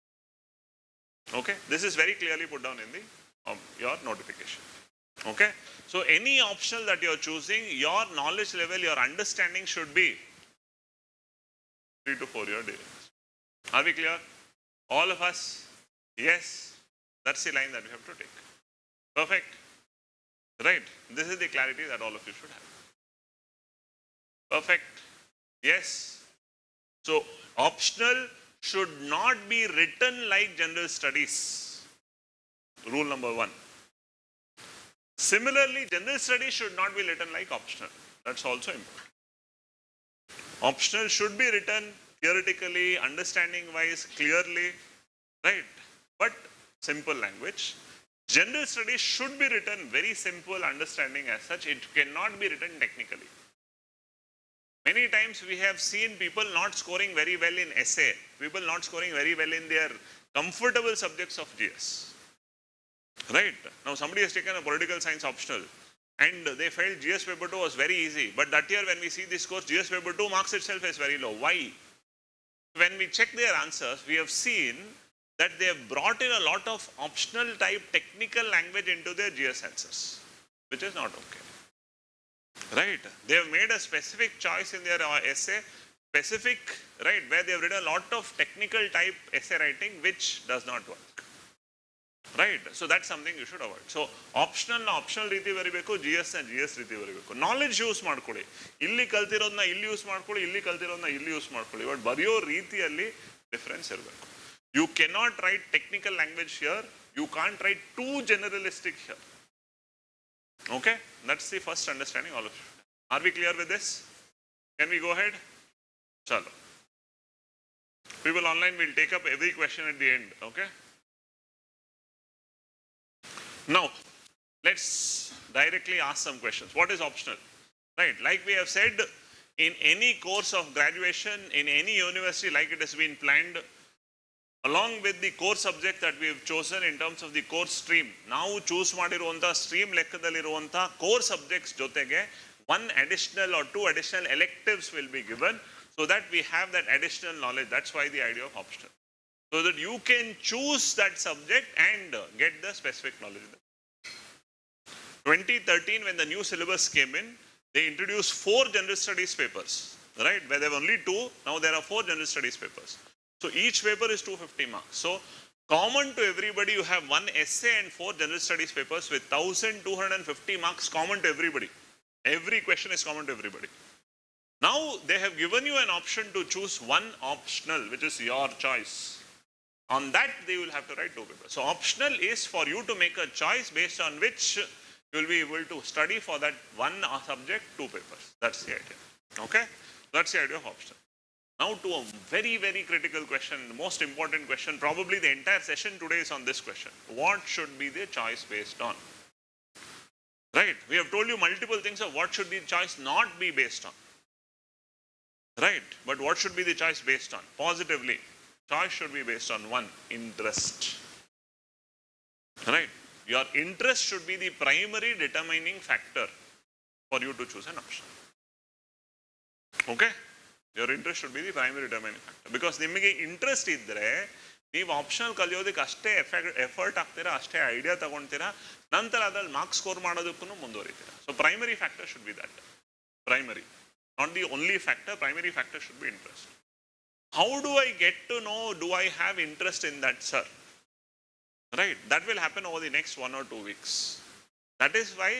Okay, this is very clearly put down in the your notification. Okay, so any optional that you are choosing, your knowledge level, your understanding should be 3 to 4 year degree. Are we clear? All of us? Yes, that's the line that we have to take. Perfect. Right, this is the clarity that all of you should have. Perfect. Yes. So optional should not be written like general studies. Rule number 1. Similarly, general studies should not be written like optional. That's also important. Optional should be written theoretically, understanding wise, clearly, right? But simple language. General studies should be written very simple understanding as such. It cannot be written technically. Many times we have seen people not scoring very well in essay, people not scoring very well in their comfortable subjects of GS. Right? Now somebody has taken a political science optional and they felt GS paper 2 was very easy. But that year when we see this course, GS paper 2 marks itself is very low. Why? When we check their answers, we have seen that they have brought in a lot of optional type technical language into their GS answers, which is not okay. Right? They have made a specific choice in their essay, specific, right, where they have written a lot of technical type essay writing, which does not work. Right? So that's something you should avoid. So optional ರೀತಿ ಬರಿಬೇಕು, GS and GS ರೀತಿ ಬರಿಬೇಕು. Knowledge use ಮಾಡ್ಕೊಳ್ಳಿ, ಇಲ್ಲಿ ಕಲ್ತಿರೋದನ್ನ ಇಲ್ಲಿ use ಮಾಡ್ಕೊಳ್ಳಿ, ಇಲ್ಲಿ ಕಲ್ತಿರೋದನ್ನ ಇಲ್ಲಿ ಯೂಸ್ ಮಾಡ್ಕೊಳ್ಳಿ. ಬಟ್ ಬರೆಯೋ ರೀತಿಯಲ್ಲಿ ಡಿಫರೆನ್ಸ್ ಇರಬೇಕು. You cannot write technical language here. You can't write too generalistic here. Okay, that's the first understanding all of you. Are we clear with this? Can we go ahead? Chalo. People online will take up every question at the end, okay? Now, let's directly ask some questions. What is optional? Right, like we have said, in any course of graduation, in any university, like it has been planned, along with the core subject that we have chosen in terms of the course stream, now choose ಮಾಡಿರುವಂತ stream ಲೆಕ್ಕದಲ್ಲಿರುವಂತ core subjects ಜೊತೆಗೆ one additional or two additional electives will be given so that we have that additional knowledge. That's why the idea of optional. So that you can choose that subject and get the specific knowledge. 2013, when the new syllabus came in, they introduced 4 general studies papers, right? Where there were only 2, now there are 4 general studies papers. So each paper is 250 marks. So common to everybody, you have 1 essay and 4 general studies papers with 1250 marks common to everybody. Every question is common to everybody. Now they have given you an option to choose one optional, which is your choice. On that they will have to write 2 papers. So optional is for you to make a choice based on which you will be able to study for that one subject 2 papers. That's the idea. Okay? That's the idea of optional. Now to a very, very critical question, the most important question, probably the entire session today is on this question. What should be the choice based on? Right? We have told you multiple things of what should the choice not be based on. Right? But what should be the choice based on? Positively, choice should be based on 1, interest. Right? Your interest should be the primary determining factor for you to choose an option. Okay? Your interest should be the primary determining factor. Because ನಿಮಗೆ interest ಇದ್ದರೆ ನೀವು optional ಕಲಿಯೋದಕ್ಕೆ ಅಷ್ಟೇ effort ಹಾಕ್ತೀರಾ, ಅಷ್ಟೇ idea ತಗೊಳ್ತೀರಾ, ನಂತರ ಅದ್ರಲ್ಲಿ marks score ಮಾಡೋದಕ್ಕೂ ಮುಂದುವರಿತೀರಾ. So primary factor should be that. Primary, not the only factor. Primary factor should be interest. How do I get to know, do I have interest in that, sir? Right, that will happen over the next 1 or 2 weeks. That is why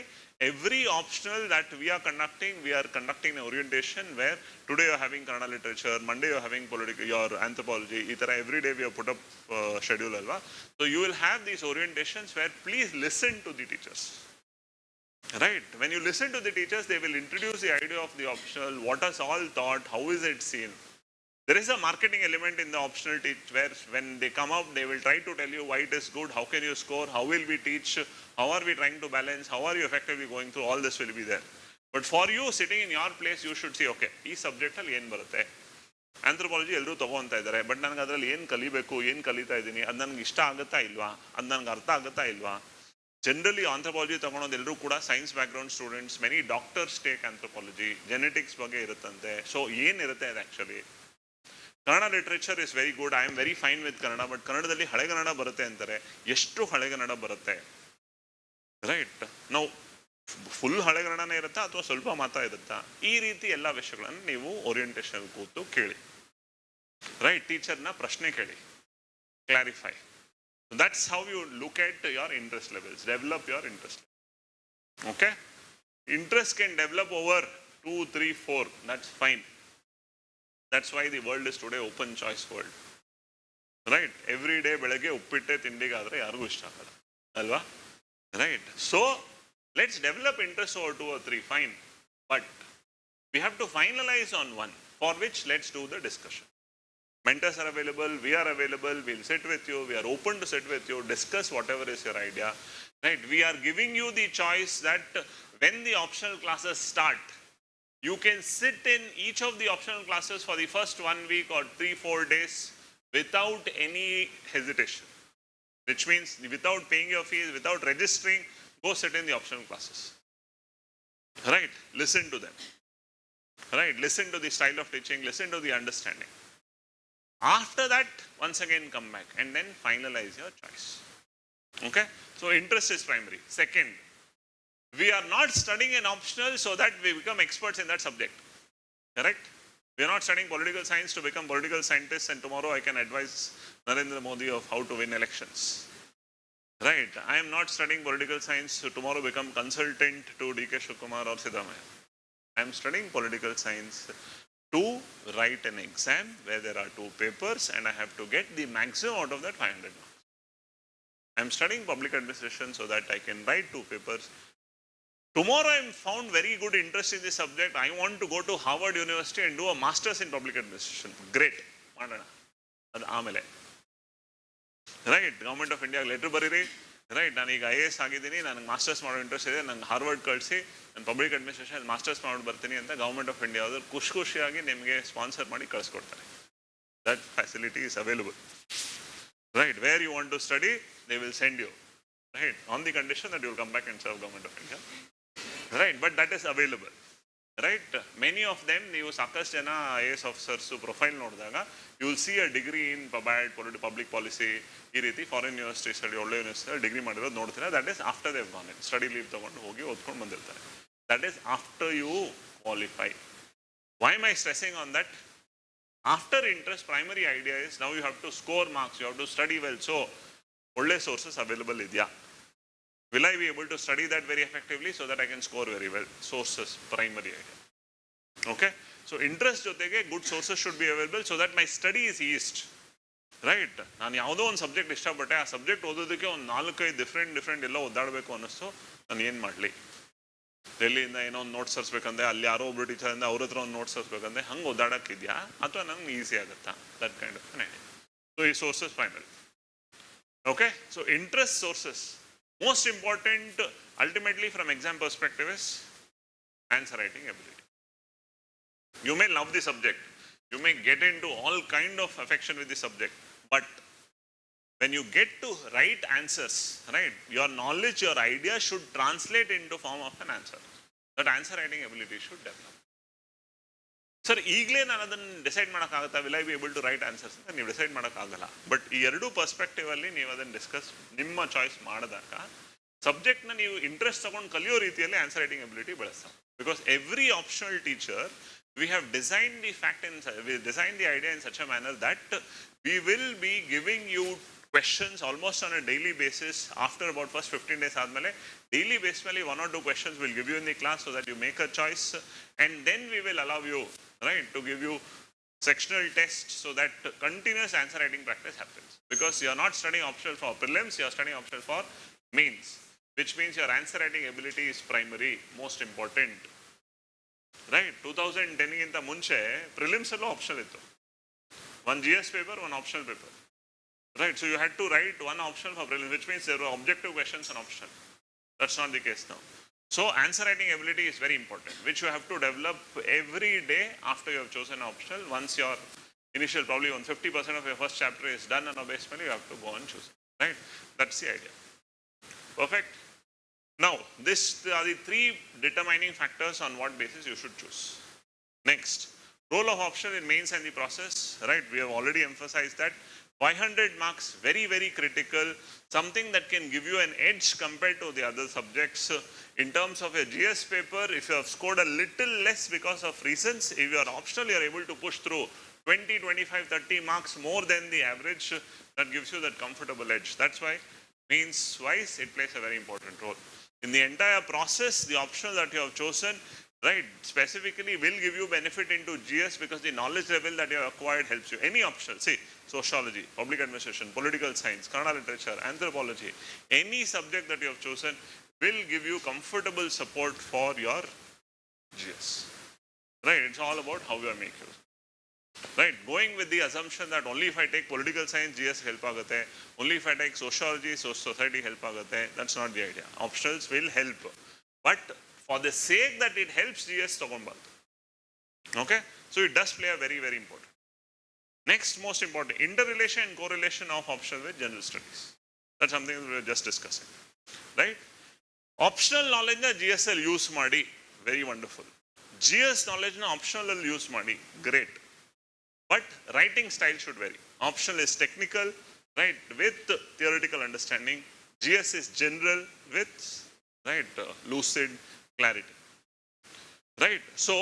every optional that we are conducting an orientation where today you are having Kannada literature, Monday you are having political, your anthropology, every day we have put up schedule alva. So you will have these orientations where please listen to the teachers. Right, when you listen to the teachers, they will introduce the idea of the optional, what is all taught, how is it seen. There is a marketing element in the optional teach where when they come up, they will try to tell you why it is good, how can you score, how will we teach, how are we trying to balance, how are you effectively going through, all this will be there. But for you sitting in your place, you should see, okay, ಈ ಸಬ್ಜೆಕ್ಟಲ್ಲಿ ಏನು ಬರುತ್ತೆ, anthropology ಎಲ್ಲರೂ ತೊಗೊತಾ ಇದ್ದಾರೆ, but ನನಗೆ ಅದರಲ್ಲಿ ಏನು ಕಲಿಬೇಕು, ಏನು ಕಲಿತಾ ಇದ್ದೀನಿ, ಅದು ನನಗೆ ಇಷ್ಟ ಆಗುತ್ತಾ ಇಲ್ವಾ, ಅದು ನನಗೆ ಅರ್ಥ ಆಗುತ್ತಾ ಇಲ್ವಾ. ಜನರಲಿ ಆಂಥ್ರೋಪಾಲಜಿ ತಗೊಳೋದು ಎಲ್ಲರೂ ಕೂಡ science background students, many doctors take anthropology, genetics ಬಗ್ಗೆ ಇರುತ್ತಂತೆ. ಸೊ ಏನಿರುತ್ತೆ ಅದು actually Kannada literature is very good, I am very fine with Kannada, but ಕನ್ನಡದಲ್ಲಿ ಹಳೆಗನ್ನಡ ಬರುತ್ತೆ ಅಂತಾರೆ. ಎಷ್ಟು ಹಳೆಗನ್ನಡ ಬರುತ್ತೆ? ರೈಟ್, ನಾವು ಫುಲ್ ಹಳೆಗನ್ನಡನೇ ಇರುತ್ತಾ ಅಥವಾ ಸ್ವಲ್ಪ ಮಾತ್ರ ಇರುತ್ತಾ? ಈ ರೀತಿ ಎಲ್ಲ ವಿಷಯಗಳನ್ನು ನೀವು ಓರಿಯೆಂಟೇಷನ್ ಕೂತು ಕೇಳಿ. ರೈಟ್, ಟೀಚರ್ನ ಪ್ರಶ್ನೆ ಕೇಳಿ, clarify. That's how you look at your interest levels, develop your interest. Okay, interest can develop over 2, 3, 4, that's fine. That's why the world is today open choice world. Right? Every day ಬೆಳಗ್ಗೆ ಉಪ್ಪಿಟ್ಟೆ ತಿಂಡಿಗಾದ್ರೆ ಯಾರಿಗೂ ಇಷ್ಟ ಆಗಲ್ಲ ಅಲ್ವಾ? Right? So let's develop interest over 2 or 3, fine. But we have to finalize on one, for which let's do the discussion. Mentors are available, we are available, we'll sit with you, we are open to sit with you, discuss whatever is your idea. Right? We are giving you the choice that when the optional classes start, you can sit in each of the optional classes for the first 1 week or 3-4 days without any hesitation. Which means without paying your fees, without registering, go sit in the optional classes. Right? Listen to them. Right? Listen to the style of teaching, listen to the understanding. After that, once again come back and then finalize your choice. Okay? So interest is primary. Second, we are not studying an optional so that we become experts in that subject. Correct? We are not studying political science to become political scientists and tomorrow I can advise Narendra Modi of how to win elections. Right? I am not studying political science to tomorrow become consultant to D.K. Shivakumar or Siddaramaiah. I am studying political science to write an exam where there are 2 papers and I have to get the maximum out of that 500 marks. I am studying public administration so that I can write 2 papers. Tomorrow I am found very good interest in this subject. I want to go to Harvard University and do a master's in public administration. Great. ಅದು ಆಮೇಲೆ. Right, government of ಇಂಡಿಯಾಗೆ letter ಬರೀರಿ, right ನಾನೀಗ IAS ಆಗಿದ್ದೀನಿ, ನನಗೆ masters ಮಾಡೋ interest ಇದೆ, ನಂಗೆ ಹಾರ್ವರ್ಡ್ ಕಳಿಸಿ ನಾನು ಪಬ್ಲಿಕ್ ಅಡ್ಮಿನಿಸ್ಟ್ರೇಷನ್ ಮಾಸ್ಟರ್ಸ್ ಮಾಡಿ ಬರ್ತೀನಿ ಅಂತ ಗೌರ್ಮೆಂಟ್ ಆಫ್ ಇಂಡಿಯಾ ಅವರು ಖುಷಿಯಾಗಿ ನಿಮಗೆ ಸ್ಪಾನ್ಸರ್ ಮಾಡಿ ಕಳಿಸ್ಕೊಡ್ತಾರೆ. That facility is available. Right, where you want to study, they will send you. Right, on the condition that you will come back and serve government of India. Right, but that is available. Right, many of them, ನೀವು ಸಾಕಷ್ಟು ಜನ IAS officers profile ನೋಡಿದಾಗ you will see a degree in public policy, ಈ ರೀತಿ foreign university study, ಒಳ್ಳೆ university degree ಮಾಡಿರೋದು ನೋಡ್ತೀರಾ. That is after they've gone in, study leave ತೊಗೊಂಡು ಹೋಗಿ ಓದ್ಕೊಂಡು ಬಂದಿರ್ತಾರೆ. That is after you qualify. Why am I stressing on that? After interest, primary idea is now you have to score marks, you have to study well. So, ಒಳ್ಳೆ sources available ಇದೆಯಾ? Will I be able to study that very effectively so that I can score very well? Sources, primary idea. Okay? So, interest ಜೊತೆಗೆ good sources should be available so that my study is eased. Right? ನಾನು ಯಾವುದೋ ಒಂದು subject ಇಷ್ಟಪಟ್ಟೆ, ಆ subject ಓದೋದಕ್ಕೆ ಒಂದು 4-5 different ಎಲ್ಲ ಓದಾಡಬೇಕು ಅನ್ನಿಸ್ತು, ನಾನು ಏನು ಮಾಡಲಿ? ಡೆಲ್ಲಿಯಿಂದ ಏನೋ ಒಂದು ನೋಟ್ಸ್ ತರಿಸ್ಬೇಕಂದ್ರೆ ಅಲ್ಲಿ ಯಾರೋ ಒಬ್ರು ಟೀಚರಿಂದ ಅವ್ರ ಹತ್ರ ಒಂದು ನೋಟ್ಸ್ ತರಿಸ್ಬೇಕಂದ್ರೆ ಹಂಗೆ ಓದಾಡೋಕ್ಕಿದೆಯಾ ಅಥವಾ ನಂಗೆ ಈಸಿ ಆಗುತ್ತಾ? That kind of idea. So ಈ sources primary. Okay, so interest sources most important ultimately from exam perspective is answer writing ability. You may love the subject, you may get in to all kind of affection with the subject, but when you get to write answers, right, your knowledge, your idea should translate into form of an answer. That answer writing ability should develop. Sir, ಈಗಲೇ ನಾನು ಅದನ್ನು decide ಮಾಡೋಕ್ಕಾಗುತ್ತಾ? Will I be able to write answers ಅಂತ ನೀವು decide ಮಾಡೋಕ್ಕಾಗಲ್ಲ. But ಈ ಎರಡೂ perspective ಅಲ್ಲಿ ನೀವು ಅದನ್ನು ಡಿಸ್ಕಸ್ ನಿಮ್ಮ ಚಾಯ್ಸ್ ಮಾಡಿದಾಗ ಸಬ್ಜೆಕ್ಟ್ನ ನೀವು ಇಂಟ್ರೆಸ್ಟ್ ತಗೊಂಡು ಕಲಿಯೋ ರೀತಿಯಲ್ಲಿ ಆನ್ಸರ್ ರೈಟಿಂಗ್ ಎಬಿಲಿಟಿ ಬೆಳೆಸ್ತಾರೆ. Because every optional teacher, we have designed the idea in such a manner that we will be giving you questions almost on a daily basis. After about first 15 days ಆದಮೇಲೆ daily basis ಮೇಲೆ 1 or 2 questions will give you in the class so that you make a choice, and then we will allow you, right, to give you sectional tests so that continuous answer writing practice happens. Because you are not studying optional for prelims, you are studying optional for mains, which means your answer writing ability is primary, most important. Right, 2010 ಗಿಂತ ಮುಂಚೆ prelims ಅಲ್ಲೂ optional ಇತ್ತು. one GS paper, one optional paper. Right, so you had to write one optional for prelims, which means there were objective questions and optional. That's not the case now. So answer writing ability is very important, which you have to develop every day after you have chosen optional. Once your initial, probably 50% of your first chapter is done on a base value, you have to go and choose. Right, that's the idea. Perfect. Now, this are the 3 determining factors on what basis you should choose. Next, role of optional in mains and the process. Right, we have already emphasized that. 500 marks, very, very critical. Something that can give you an edge compared to the other subjects. In terms of a GS paper, if you have scored a little less because of reasons, if you are optional, you are able to push through 20, 25, 30 marks more than the average. That gives you that comfortable edge. That's why means wise it plays a very important role. In the entire process, the optional that you have chosen, right, specifically will give you benefit into GS because the knowledge level that you have acquired helps you. Any optional, see, sociology, public administration, political science, Kannada literature, anthropology, any subject that you have chosen will give you comfortable support for your GS. Right, it's all about how you are making use. Right, going with the assumption that only if I take political science, GS help agate, only if I take sociology, society help agate, that's not the idea. Optionals will help, but for the sake that it helps GS ತಗೊಂಬಾರ್ದು. Okay, so it does play a very, very important. Next, most important, interrelation and correlation of optional with general studies. That's something we were just discussing. Right, optional knowledge na GS ಅಲ್ಲಿ use ಮಾಡಿ, very wonderful. GS knowledge na optional ಅಲ್ಲಿ use ಮಾಡಿ, great. But writing style should vary. Optional is technical, right, with theoretical understanding. GS is general with, right, lucid clarity. Right, so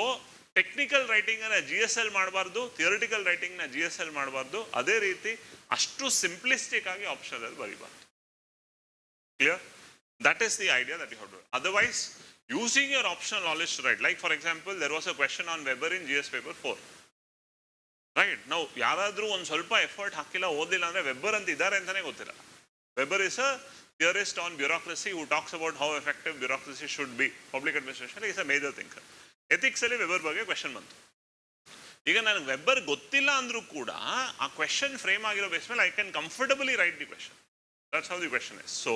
technical writing ಅನ್ನ GSL ಮಾಡಬಾರ್ದು, theoretical writing ನ GSL ಮಾಡಬಾರ್ದು. ಅದೇ ರೀತಿ ಅಷ್ಟು simplistic ಆಗಿ ಆಪ್ಷನಲ್ ಅಲ್ಲಿ ಬರೀಬಾರ್ದು. Clear? That is the idea that you have to do. Otherwise, using your optional knowledge to write. Like for example, there was a question on Weber in GS paper 4. Right, now ಯಾರಾದರೂ ಒಂದು ಸ್ವಲ್ಪ effort ಹಾಕಿಲ್ಲ, ಓದಿಲ್ಲ ಅಂದರೆ Weber ಅಂತ ಇದ್ದಾರೆ ಅಂತಾನೆ ಗೊತ್ತಿಲ್ಲ. Weber is a theorist on bureaucracy who talks about how effective bureaucracy should be. Public administration is a major thinker. Ethics ಅಲ್ಲಿ ವೆಬರ್ ಬಗ್ಗೆ ಕ್ವೆಶ್ಚನ್ ಬಂತು. ಈಗ ನನಗೆ ವೆಬ್ಬರ್ ಗೊತ್ತಿಲ್ಲ ಅಂದರೂ ಕೂಡ ಆ ಕ್ವೆಶನ್ ಫ್ರೇಮ್ ಆಗಿರೋ ಬೇಸ್ ಮೇಲೆ I can comfortably right the question. That's how the question is. So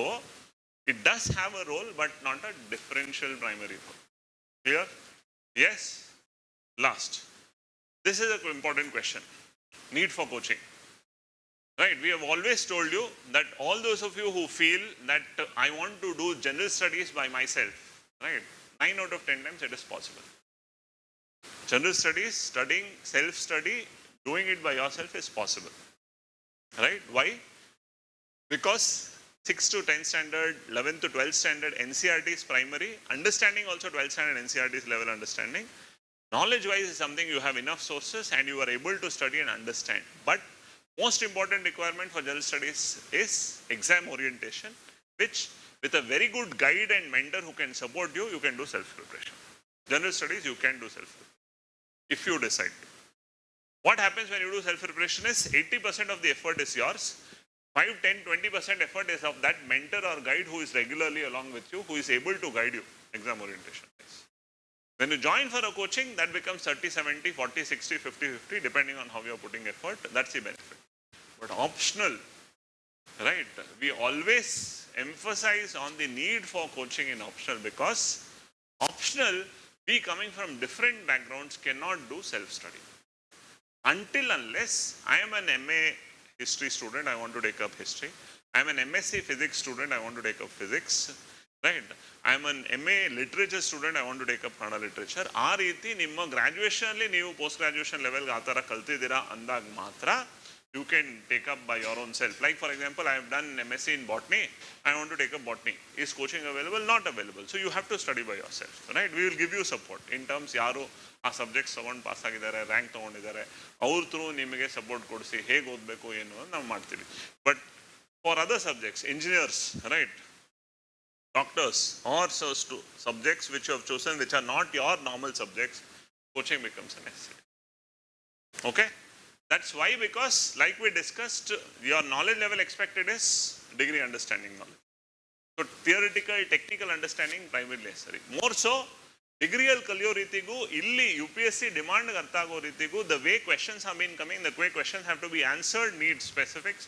it does have a role but not a differential primary role. Clear? Yes? Last. This is an important question. Need for coaching. Right? We have always told you that all those of you who feel that I want to do general studies by myself, right? 9 out of 10 times it is possible. General studies, studying, self-study, doing it by yourself is possible. Right? Why? Because 6th to 10th standard, 11th to 12th standard, NCERT is primary. Understanding also 12th standard NCERT is level understanding. Knowledge wise is something you have enough sources and you are able to study and understand. But most important requirement for general studies is exam orientation, which with a very good guide and mentor who can support you, you can do self-preparation. General studies, you can do self-preparation if you decide to. What happens when you do self-preparation is 80% of the effort is yours. 5, 10, 20% effort is of that mentor or guide who is regularly along with you, who is able to guide you exam orientation. When you join for a coaching, that becomes 30, 70, 40, 60, 50, 50, depending on how you are putting effort. That's the benefit. But optional, right? We always emphasize on the need for coaching in optional because optional, we coming from different backgrounds cannot do self-study. Until unless I am an MA history student, I want to take up history. I am an MSc physics student, I want to take up physics. Right? I am an MA literature student, I want to take up Kannada literature. ಆ ರೀತಿ ನಿಮ್ಮ ಗ್ರಾಜುಯೇಷನ್ಲಿ ನೀವು post graduation ಲೆವೆಲ್ಗೆ ಆ ಥರ ಕಲ್ತಿದ್ದೀರಾ ಅಂದಾಗ ಮಾತ್ರ you can take up by your own self. Like for example, I have done MSc in botany, I want to take up botany. Is coaching available? Not available. So you have to study by yourself. Right? We will give you support in terms ಯಾರು ಆ subjects ತೊಗೊಂಡು pass ಆಗಿದ್ದಾರೆ, rank ತೊಗೊಂಡಿದ್ದಾರೆ, ಅವ್ರ through ನಿಮಗೆ support ಕೊಡಿಸಿ ಹೇಗೆ ಓದಬೇಕು ಏನು ಅಂತ ನಾವು ಮಾಡ್ತೀವಿ. But for other subjects, engineers, right, doctors or subjects which you have chosen which are not your normal subjects, coaching becomes a necessity. Okay? That's why, because like we discussed, your knowledge level expected is degree understanding knowledge. So theoretical, technical understanding primarily necessary. More so, degree al kaliyo ರೀತಿಗೂ ಇಲ್ಲಿ UPSC demand ಅರ್ಥ ಆಗೋ ರೀತಿಗೂ the way questions have been coming, the way questions have to be answered need specifics.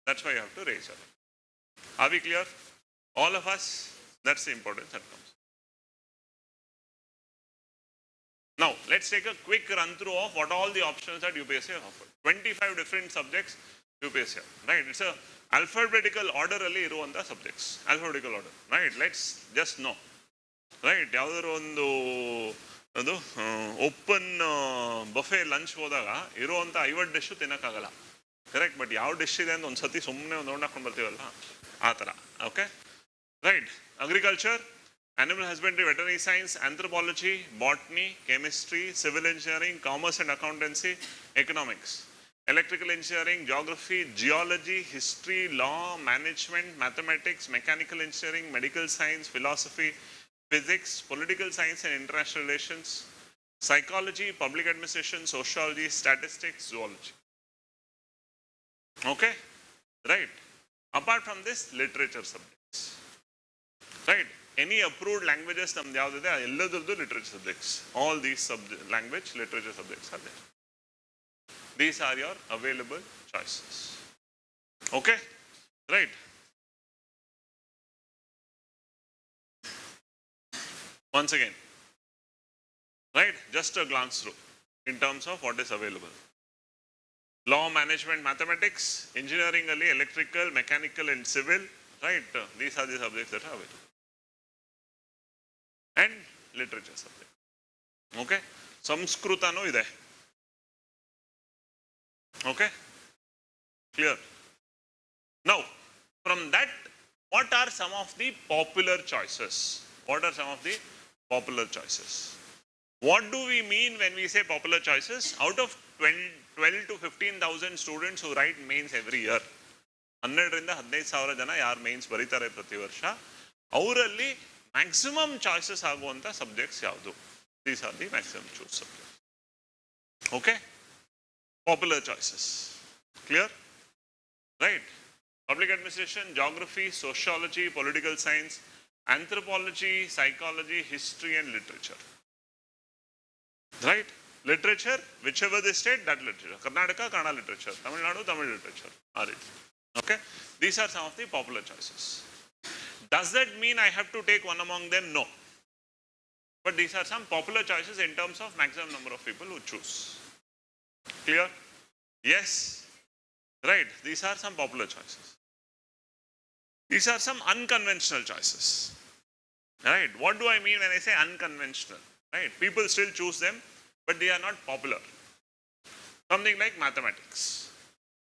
That's why you have to raise your hand. Are we clear? All of us, that's the importance that comes. Now, let's take a quick run through of what all the options that UPSC have offered. 25 different subjects UPSC have, right? It's a alphabetical order alli iruvanta subjects. Alphabetical order, right? Let's just know, right? ಯಾವ್ದಾದ್ರು ಒಂದು ಅದು open buffet lunch ಹೋದಾಗ ಇರುವಂಥ 50 dish ತಿನ್ನಕ್ಕಾಗಲ್ಲ, correct? But ಯಾವ dish ಇದೆ ಅಂತ ಒಂದು ಸತಿ ಸುಮ್ಮನೆ ಒಂದು ರೌಂಡ್ ಹಾಕೊಂಡು ಬರ್ತೀವಲ್ಲ ಆ ಥರ. Okay, right? Agriculture, animal husbandry, veterinary science, anthropology, botany, chemistry, civil engineering, commerce and accountancy, economics, electrical engineering, geography, geology, history, law, management, mathematics, mechanical engineering, medical science, philosophy, physics, political science and international relations, psychology, public administration, sociology, statistics, zoology. Okay, right? Apart from this, literature subjects. Right? Any approved languages ನಮ್ದು ಯಾವುದಿದೆ ಎಲ್ಲದರದ್ದು literature subjects. All these language literature subjects are there. These are your available choices. Okay? Right? Once again, right? Just a glance through in terms of what is available. Law, management, mathematics, engineering, electrical, mechanical and civil. Right? These are the subjects that are available. And literature subject. Okay? Samskritanu ide. Okay? Clear? Now, from that, what are some of the popular choices? What are some of the popular choices? What do we mean when we say popular choices? Out of 12 to 15,000 students who write mains every year, 12,000 to 15,000 ಜನ ಯಾರು mains ಬರೀತಾರೆ ಪ್ರತಿ ವರ್ಷ, ಅವರಲ್ಲಿ maximum choices ಆಗುವಂಥ subjects ಯಾವುದು? These are the maximum choose subjects. Okay, popular choices. Clear? Right? Public administration, geography, sociology, political science, anthropology, psychology, history and literature. Right? Literature, whichever the state, that literature. Karnataka, Kannada literature. Tamil Nadu, Tamil literature. Are it. Okay? These are some of the popular choices. Does that mean I have to take one among them? No. But these are some popular choices in terms of maximum number of people who choose. Clear? Yes. Right. These are some popular choices. These are some unconventional choices. Right. What do I mean when I say unconventional? Right. People still choose them, but they are not popular. Something like mathematics.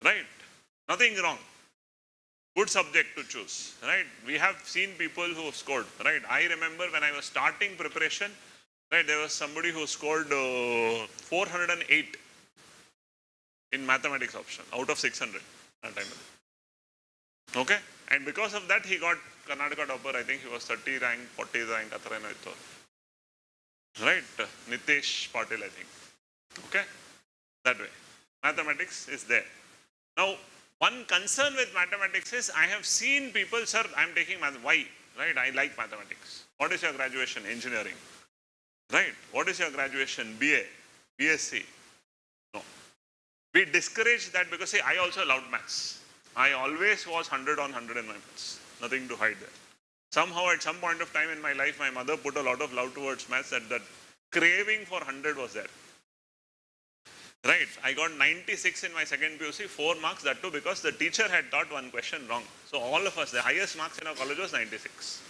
Right. Nothing wrong. Good subject to choose. Right. We have seen people who have scored. Right. I remember when I was starting preparation, right, there was somebody who scored 408 in mathematics option out of 600 that time. Okay. And because of that, he got Karnataka topper. I think he was 30 rank, 40 rank. Right. Nitesh Patil, I think. Okay. That way. Mathematics is there. Now, one concern with mathematics is I have seen people, sir, I am taking math. Why? Right. I like mathematics. What is your graduation? Engineering. Right. What is your graduation? BA, BSc. No. We discourage that because, see, I also loved maths. I always was 100 on 100 in my maths. Nothing to hide there. Somehow at some point of time in my life, my mother put a lot of love towards maths, that craving for 100 was there. Right. I got 96 in my second PUC, 4 marks, that too because the teacher had taught one question wrong. So all of us, the highest marks in our college was 96.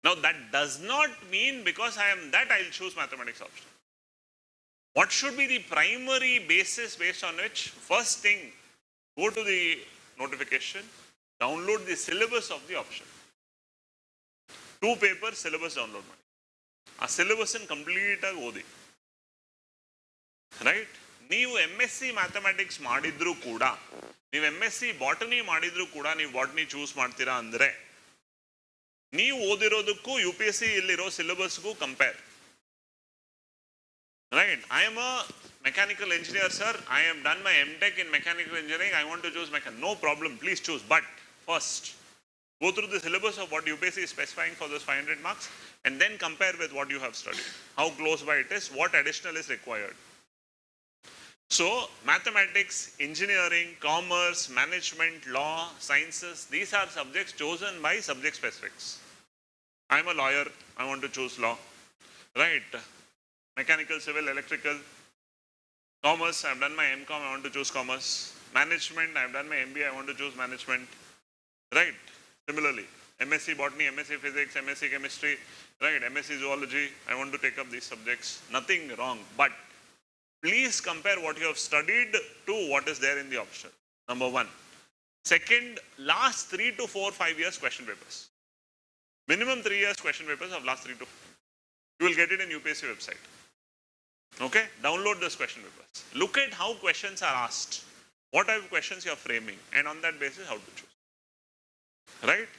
Now that does not mean because I am that I'll choose mathematics option. What should be the primary basis based on which? First thing, go to the notification, download the syllabus of the option. 2 paper syllabus download ಮಾಡಿ. ಆ syllabus ಅನ್ನು complete ಆಗಿ ಓದಿ. Right. ನೀವು MSc mathematics ಮಾಡಿದ್ರು ಕೂಡ, ನೀವು MSc botany ಮಾಡಿದ್ರು ಕೂಡ ನೀವು ಬಾಟನಿ ಚೂಸ್ ಮಾಡ್ತೀರಾ ಅಂದ್ರೆ ನೀವು ಓದಿರೋದಕ್ಕೂ UPSC ಇಲ್ಲಿರೋ ಸಿಲೆಬಸ್ಗೂ compare. Right. I am a mechanical engineer, sir. I have done my MTech in mechanical engineering. I want to choose mechanical. No problem. Please choose. But first, go through the syllabus of what UPSC is specifying for those 500 marks and then compare with what you have studied. How close by it is, what additional is required. So, mathematics, engineering, commerce, management, law, sciences, these are subjects chosen by subject specifics. I am a lawyer. I want to choose law. Right. Mechanical, civil, electrical. Commerce, I have done my MCom, I want to choose commerce. Management, I have done my MBA, I want to choose management. Right. Similarly, MSc botany, MSc physics, MSc chemistry, right, MSc zoology, I want to take up these subjects. Nothing wrong, but please compare what you have studied to what is there in the option. Number one. Second, last 3 to 4, 5 years question papers. Minimum 3 years question papers of last 3 to 4. You will get it in UPSC website. Okay, download those question papers. Look at how questions are asked. What type of questions you are framing, and on that basis, how to choose. Right?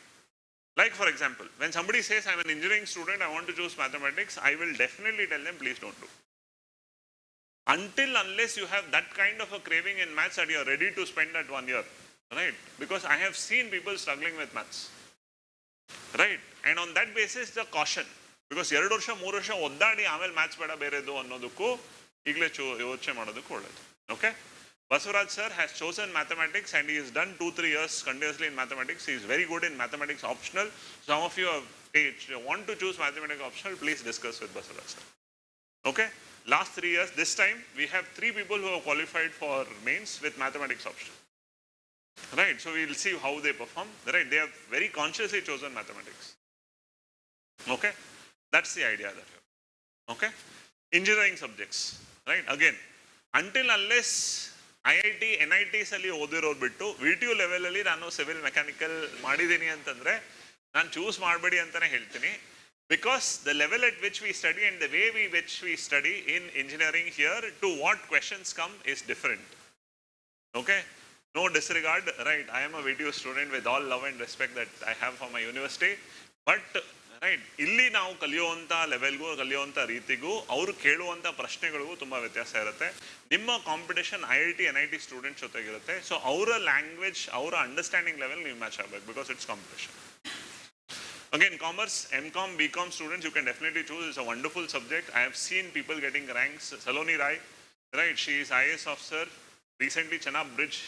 Like for example, when somebody says, I'm an engineering student, I want to choose mathematics, I will definitely tell them, please don't do. Until unless you have that kind of a craving in maths that you are ready to spend that 1 year. Right? Because I have seen people struggling with maths. Right? And on that basis, the caution. Because 2 ವರ್ಷ 3 ವರ್ಷ ಒದ್ದಾಡಿ ಆಮೇಲೆ maths ಬೇಡ ಬೇರೆದು ಅನ್ನೋದಕ್ಕೂ ಈಗಲೇ ಯೋಚನೆ ಮಾಡೋದಕ್ಕೂ ಒಳ್ಳೆಯದು. Okay. Basuraj sir has chosen mathematics and he has done 2-3 years continuously in mathematics. He is very good in mathematics optional. Some of you want to choose mathematics optional, please discuss with Basuraj sir. Okay. Last 3 years, this time we have 3 people who have qualified for mains with mathematics optional. Right. So we will see how they perform. Right. They have very consciously chosen mathematics. Okay. That's the idea there. Okay. Engineering subjects. Right. Again, until unless IIT, NITs ಅಲ್ಲಿ ಓದಿರೋರು ಬಿಟ್ಟು VTU level ಅಲ್ಲಿ ನಾನು civil mechanical ಮಾಡಿದ್ದೀನಿ ಅಂತಂದ್ರೆ ನಾನು choose ಮಾಡಬೇಡಿ ಅಂತಾನೆ ಹೇಳ್ತೀನಿ. Because the level at which we study and the way which we study in engineering here to what questions come is different. Okay. No disregard. Right. I am a VTU student with all love and respect that I have for my university. But right, ಇಲ್ಲಿ ನಾವು ಕಲಿಯುವಂಥ ಲೆವೆಲ್ಗೂ ಕಲಿಯುವಂಥ ರೀತಿಗೂ ಅವರು ಕೇಳುವಂಥ ಪ್ರಶ್ನೆಗಳಿಗೂ ತುಂಬ ವ್ಯತ್ಯಾಸ ಇರುತ್ತೆ. ನಿಮ್ಮ competition IIT NIT students ಜೊತೆಗಿರುತ್ತೆ. So ಅವರ ಲ್ಯಾಂಗ್ವೇಜ್, ಅವರ ಅಂಡರ್ಸ್ಟ್ಯಾಂಡಿಂಗ್ ಲೆವೆಲ್ ನೀವು ಮ್ಯಾಚ್ ಆಗಬೇಕು, because it's competition. Again, commerce, MCom, BCom students, you can definitely choose. It's a wonderful subject. I have seen people getting ranks. Saloni Rai, right? She is IAS officer. Recently, Chenab Bridge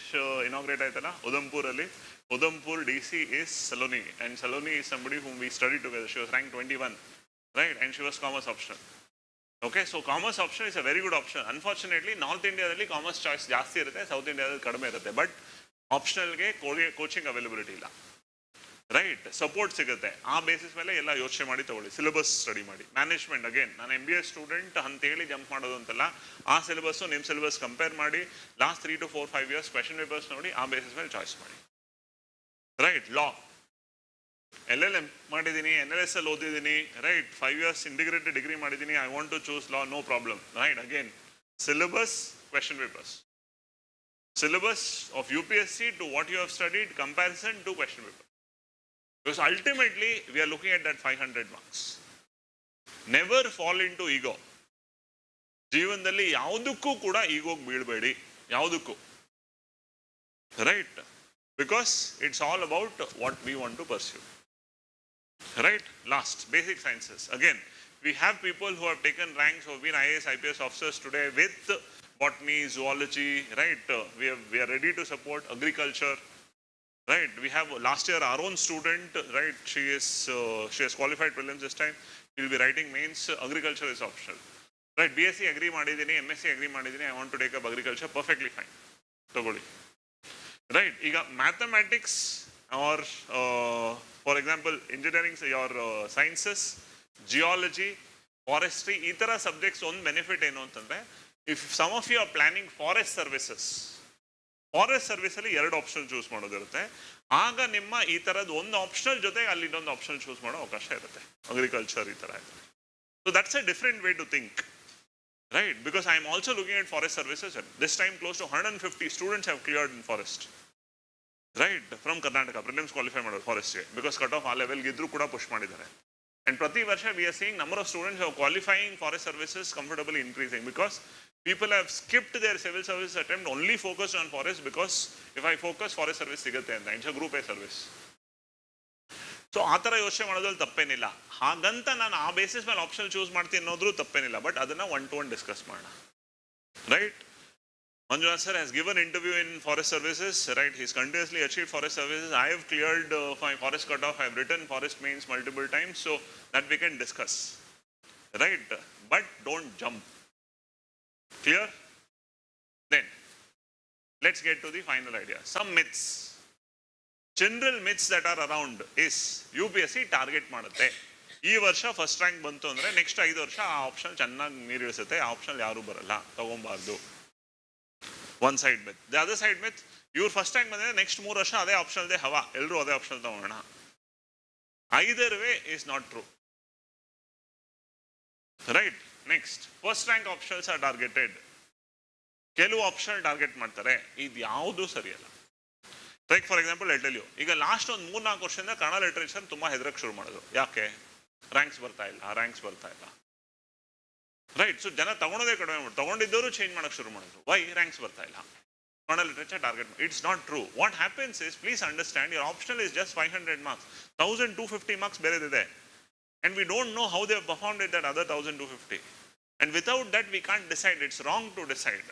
inaugurated aitala, Udampur ali. Udampur DC is Saloni, and Saloni is somebody whom we studied together. She was ranked 21, right? And she was commerce optional. Okay, so commerce option is a very good option. Unfortunately, North India ಅಲ್ಲಿ commerce choice ಜಾಸ್ತಿ ಇರುತ್ತೆ, South India ಕಡಿಮೆ ಇರುತ್ತೆ. But ಆಪ್ಷನಲ್ಗೆ coaching availability ಇಲ್ಲ, right? Support ಸಿಗುತ್ತೆ. ಆ basis ಮೇಲೆ ಎಲ್ಲ ಯೋಚನೆ ಮಾಡಿ ತಗೊಳ್ಳಿ. ಸಿಲೆಬಸ್ ಸ್ಟಡಿ ಮಾಡಿ. ಮ್ಯಾನೇಜ್ಮೆಂಟ್, ಅಗೇನ್ ನಾನು MBA ಸ್ಟೂಡೆಂಟ್ ಅಂತೇಳಿ ಜಂಪ್ ಮಾಡೋದು ಅಂತಲ್ಲ. ಆ ಸಿಲೆಬಸ್ಸು ನಿಮ್ಮ ಸಿಲೆಬಸ್ ಕಂಪೇರ್ ಮಾಡಿ, last 3 to 4 5 years question papers ನೋಡಿ, ಆ ಬೇಸಿಸ್ ಮೇಲೆ ಚಾಯ್ಸ್ ಮಾಡಿ, ರೈಟ್? ಲಾ, LLM ಮಾಡಿದ್ದೀನಿ, NLS ಅಲ್ಲಿ ಓದಿದ್ದೀನಿ, ರೈಟ್? 5 years ಇಂಟಿಗ್ರೇಟೆಡ್ ಡಿಗ್ರಿ ಮಾಡಿದ್ದೀನಿ. I want to choose law, no problem, right? Again syllabus, question papers. Syllabus of UPSC to what you have studied, comparison to question paper. Because ultimately we are looking at that 500 marks. Never fall into ego. ಜೀವನದಲ್ಲಿ ಯಾವುದಕ್ಕೂ ಕೂಡ ಈಗೋಗೆ ಬೀಳಬೇಡಿ, ಯಾವುದಕ್ಕೂ, right? Because it's all about what we want to pursue, right? Last, basic sciences. Again, we have people who have taken ranks, who have been IAS, IPS officers today with botany, zoology, right? We are ready to support agriculture, right? We have last year our own student, right? She has qualified prelims this time. She will be writing mains. Agriculture is optional, right? BSc agree ಮಾಡಿದ್ದೀನಿ, MSc agree ಮಾಡಿದ್ದೀನಿ, I want to take up agriculture, perfectly fine, ತಗೊಳ್ಳಿ, right? ಈಗ mathematics or for example engineering, your sciences, geology, forestry, ಈ ಥರ subjects ಒಂದು benefit ಏನು ಅಂತಂದರೆ, if some of you are planning forest services, forest ಸರ್ವಿಸಲ್ಲಿ 2 option choose ಮಾಡೋದಿರುತ್ತೆ. ಆಗ ನಿಮ್ಮ ಈ ಥರದ್ದು ಒಂದು ಆಪ್ಷನಲ್ ಜೊತೆಗೆ ಅಲ್ಲಿ ಇನ್ನೊಂದು ಆಪ್ಷನ್ ಚೂಸ್ ಮಾಡೋ ಅವಕಾಶ ಇರುತ್ತೆ. ಅಗ್ರಿಕಲ್ಚರ್ ಈ ಥರ ಇರುತ್ತೆ. So that's a different way to think, right? Because I am also looking at forest services. This time close to 150 students have cleared in forest, right? From Karnataka prelims qualify ಮಾಡೋರು ಫಾರೆಸ್ಟ್ಗೆ, because cut off ಆ ಲೆವೆಲ್ಗೆ ಇದ್ರೂ ಕೂಡ push ಮಾಡಿದ್ದಾರೆ. And ಪ್ರತಿ ವರ್ಷ we are seeing number of students who are qualifying forest services comfortably increasing, because people have skipped their civil service attempt, only focused on forest, because if I focus forest service ಸಿಗುತ್ತೆ ಅಂತ, it's a group A service. So ಆ ಥರ ಯೋಚನೆ ಮಾಡೋದ್ರಲ್ಲಿ ತಪ್ಪೇನಿಲ್ಲ. ಹಾಗಂತ ನಾನು ಆ ಬೇಸಿಸ್ ಮೇಲೆ ಆಪ್ಷನ್ ಚೂಸ್ ಮಾಡ್ತೀನಿ ಅನ್ನೋದ್ರೂ ತಪ್ಪೇನಿಲ್ಲ. ಬಟ್ ಅದನ್ನು 1-to-1 ಡಿಸ್ಕಸ್ ಮಾಡೋಣ, right? Manjunath sir has given interview in forest services, right? He's continuously achieved forest services. I have cleared my forest cutoff. I have written forest mains multiple times, so that we can discuss, right? But don't jump. Clear? Then let's get to the final idea. Some myths, general myths that are around is UPSC target ಮಾಡುತ್ತೆ. ಈ ವರ್ಷ first rank ಬಂತು ಅಂದರೆ next 5 ವರ್ಷ ಆ option ಚೆನ್ನಾಗಿ ನೀರಿಳಿಸುತ್ತೆ, ಆ option ಯಾರೂ ಬರಲ್ಲ, ತಗೊಬಾರ್ದು. One side myth. The other side myth, ಇವ್ರು ಫಸ್ಟ್ ರ್ಯಾಂಕ್ ಬಂದರೆ ನೆಕ್ಸ್ಟ್ 3 ವರ್ಷ ಅದೇ ಆಪ್ಷನ್ ಇದೆ ಹವಾ, ಎಲ್ಲರೂ ಅದೇ ಆಪ್ಷನ್ ತಗೋಣ. Either way is not true, right? Next, first rank options are targeted. ಕೆಲವು ಆಪ್ಷನ್ ಟಾರ್ಗೆಟ್ ಮಾಡ್ತಾರೆ, ಇದು ಯಾವುದೂ ಸರಿಯಲ್ಲ. Like for example I tell you, ಈಗ ಲಾಸ್ಟ್ ಒಂದು 3-4 ವರ್ಷದಿಂದ ಕನ್ನಡ ಲಿಟ್ರೇಚರ್ ತುಂಬ ಹೆದರಕ್ಕೆ ಶುರು ಮಾಡೋದು. ಯಾಕೆ? ರ್ಯಾಂಕ್ಸ್ ಬರ್ತಾ ಇಲ್ಲ, ರೈಟ್? ಸೊ ಜನ ತಗೊಳೋದೇ ಕಡಿಮೆ ಮಾಡಿ, ತಗೊಂಡಿದ್ದವರು ಚೇಂಜ್ ಮಾಡೋಕ್ಕೆ ಶುರು ಮಾಡಿದ್ರು. ವೈ? ರ್ಯಾಂಕ್ಸ್ ಬರ್ತಾ ಇಲ್ಲ, Kannada literature target. It's not true. What happens is, please understand, your optional is just 500 marks, 1250 marks ಬೇರೆದಿದೆ. And we don't know how they have performed at that other 1250. And without that we can't decide. It's wrong to decide.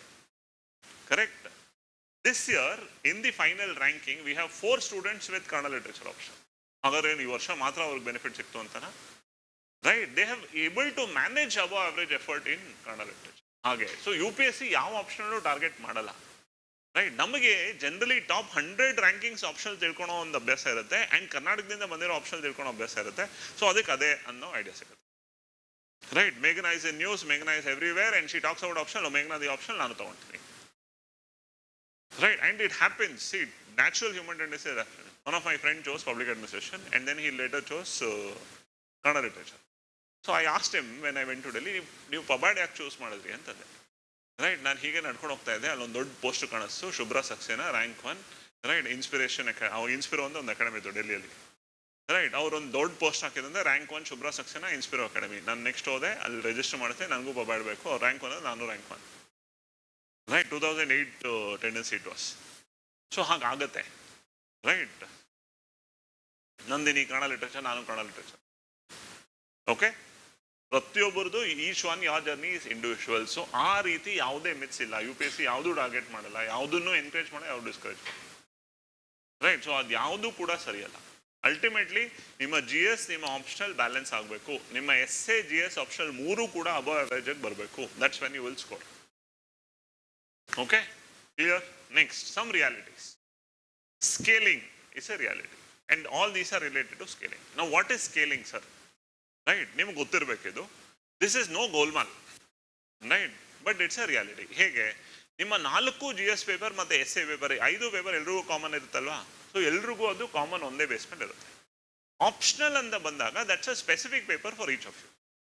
Correct? This year in the final ranking we have 4 students with Kannada literature option. Hagar in ಈ ವರ್ಷ ಮಾತ್ರ ಅವ್ರಿಗೆ benefit ಸಿಕ್ತು ಅಂತನಾ? Right? They have able to manage above average effort in Kannada literature. ಹಾಗೆ so UPSC ಯಾವ option target ಮಾಡಲ್ಲ, right? ನಮಗೆ ಜನರಲಿ ಟಾಪ್ 100 ರ್ಯಾಂಕಿಂಗ್ಸ್ ಆಪ್ಷನ್ ತಿಳ್ಕೊಳೋ ಒಂದು ಅಭ್ಯಾಸ ಇರುತ್ತೆ, ಆ್ಯಂಡ್ ಕರ್ನಾಟಕದಿಂದ ಬಂದಿರೋ ಆಪ್ಷನ್ ತಿಳ್ಕೊಳೋ ಅಭ್ಯಾಸ ಇರುತ್ತೆ. ಸೊ ಅದಕ್ಕೆ ಅದೇ ಅನ್ನೋ ಐಡಿಯಾ ಸಿಗುತ್ತೆ, ರೈಟ್? ಮೇಘನಾ ಇಸ್ ಇನ್ ನ್ಯೂಸ್, ಮೇಘನಾ is everywhere, and she talks about option. ಮೇಘನಾ ದಿ ಆಪ್ಷನ್ ನಾನು ತಗೊಳ್ತೀನಿ, right? And it happens. C, natural human tendency is happen. One of my friend chose public administration, and then he later chose Kannada literature. So I asked him when I went to Delhi, ನೀವು ಪಬಾಡ್ ಯಾಕೆ choose ಮಾಡಿದ್ರಿ ಅಂತಂದೆ, right? ನಾನು ಹೀಗೆ ನಡ್ಕೊಂಡು ಹೋಗ್ತಾ ಇದ್ದೆ, ಅಲ್ಲೊಂದು ದೊಡ್ಡ ಪೋಸ್ಟ್ ಕಾಣಿಸ್ತು, ಶುಭ್ರಾ ಸಕ್ಸೇನಾ ರ್ಯಾಂಕ್ 1, ರೈಟ್? ಇನ್ಸ್ಪಿರೇಷನ್ ಅವ್ರು ಇನ್ಸ್ಪಿರೋ ಅಂತ ಒಂದು ಅಕಾಡೆಮಿ ಇತ್ತು ಡೆಲ್ಲಿಯಲ್ಲಿ, ರೈಟ್? ಅವ್ರೊಂದು ದೊಡ್ಡ ಪೋಸ್ಟ್ ಹಾಕಿದಂದ್ರೆ ರ್ಯಾಂಕ್ 1 ಶುಭ್ರಾ ಸಕ್ಸೇನಾ ಇನ್ಸ್ಪಿರೋ ಅಕಾಡೆಮಿ. ನಾನು ನೆಕ್ಸ್ಟ್ ಹೋದೆ, ಅಲ್ಲಿ ರಿಜಿಸ್ಟರ್ ಮಾಡಿದೆ, ನನಗೂ ಪಬಾಡಬೇಕು. ಅವ್ರು ರ್ಯಾಂಕ್ 1 ನಾನು rank 1, right? 2008 tendency it was. So ಹಾಗಾಗತ್ತೆ, ರೈಟ್? ನಂದಿನಿ ಕನ್ನಡ ಲಿಟ್ರೇಚರ್, ನಾನು ಕನ್ನಡ ಲಿಟ್ರೇಚರ್. ಓಕೆ, ಪ್ರತಿಯೊಬ್ಬರದು each one your journey is individual. So ಆ ರೀತಿ ಯಾವುದೇ ಮಿತ್ಸ್ ಇಲ್ಲ. UPSC ಯಾವುದೂ ಟಾರ್ಗೆಟ್ ಮಾಡಲ್ಲ, ಯಾವುದನ್ನು ಎನ್ಕರೇಜ್ ಮಾಡಲ್ಲ, ಯಾವ್ದು ಡಿಸ್ಕರೇಜ್ ಮಾಡಲ್ಲ. ರೈಟ್. ಸೊ ಅದು ಯಾವುದೂ ಕೂಡ ಸರಿಯಲ್ಲ. ಅಲ್ಟಿಮೇಟ್ಲಿ ನಿಮ್ಮ GS ನಿಮ್ಮ ಆಪ್ಷನಲ್ ಬ್ಯಾಲೆನ್ಸ್ ಆಗಬೇಕು. ನಿಮ್ಮ essay GS ಆಪ್ಷನಲ್ ಮೂರು ಕೂಡ ಅಬವ್ ಅವರೇಜ್ ಬರಬೇಕು. That's when you will score. Okay, clear? Next, some realities. Scaling is a reality and all these are related to scaling. ನಾವು what is scaling sir? Right, ನಿಮ್ಗೆ ಗೊತ್ತಿರಬೇಕಿದು. This is no golmaal, right, but it's a reality. ಹೇಗೆ? ನಿಮ್ಮ 4 GS paper ಮತ್ತು essay paper 5 paper ಎಲ್ರಿಗೂ common ಇರುತ್ತಲ್ವಾ? So ಎಲ್ರಿಗೂ ಅದು ಕಾಮನ್ ಒಂದೇ ಬೇಸ್ಮೆಂಟ್ ಇರುತ್ತೆ. ಆಪ್ಷನಲ್ ಅಂತ ಬಂದಾಗ that's a specific paper for each of you.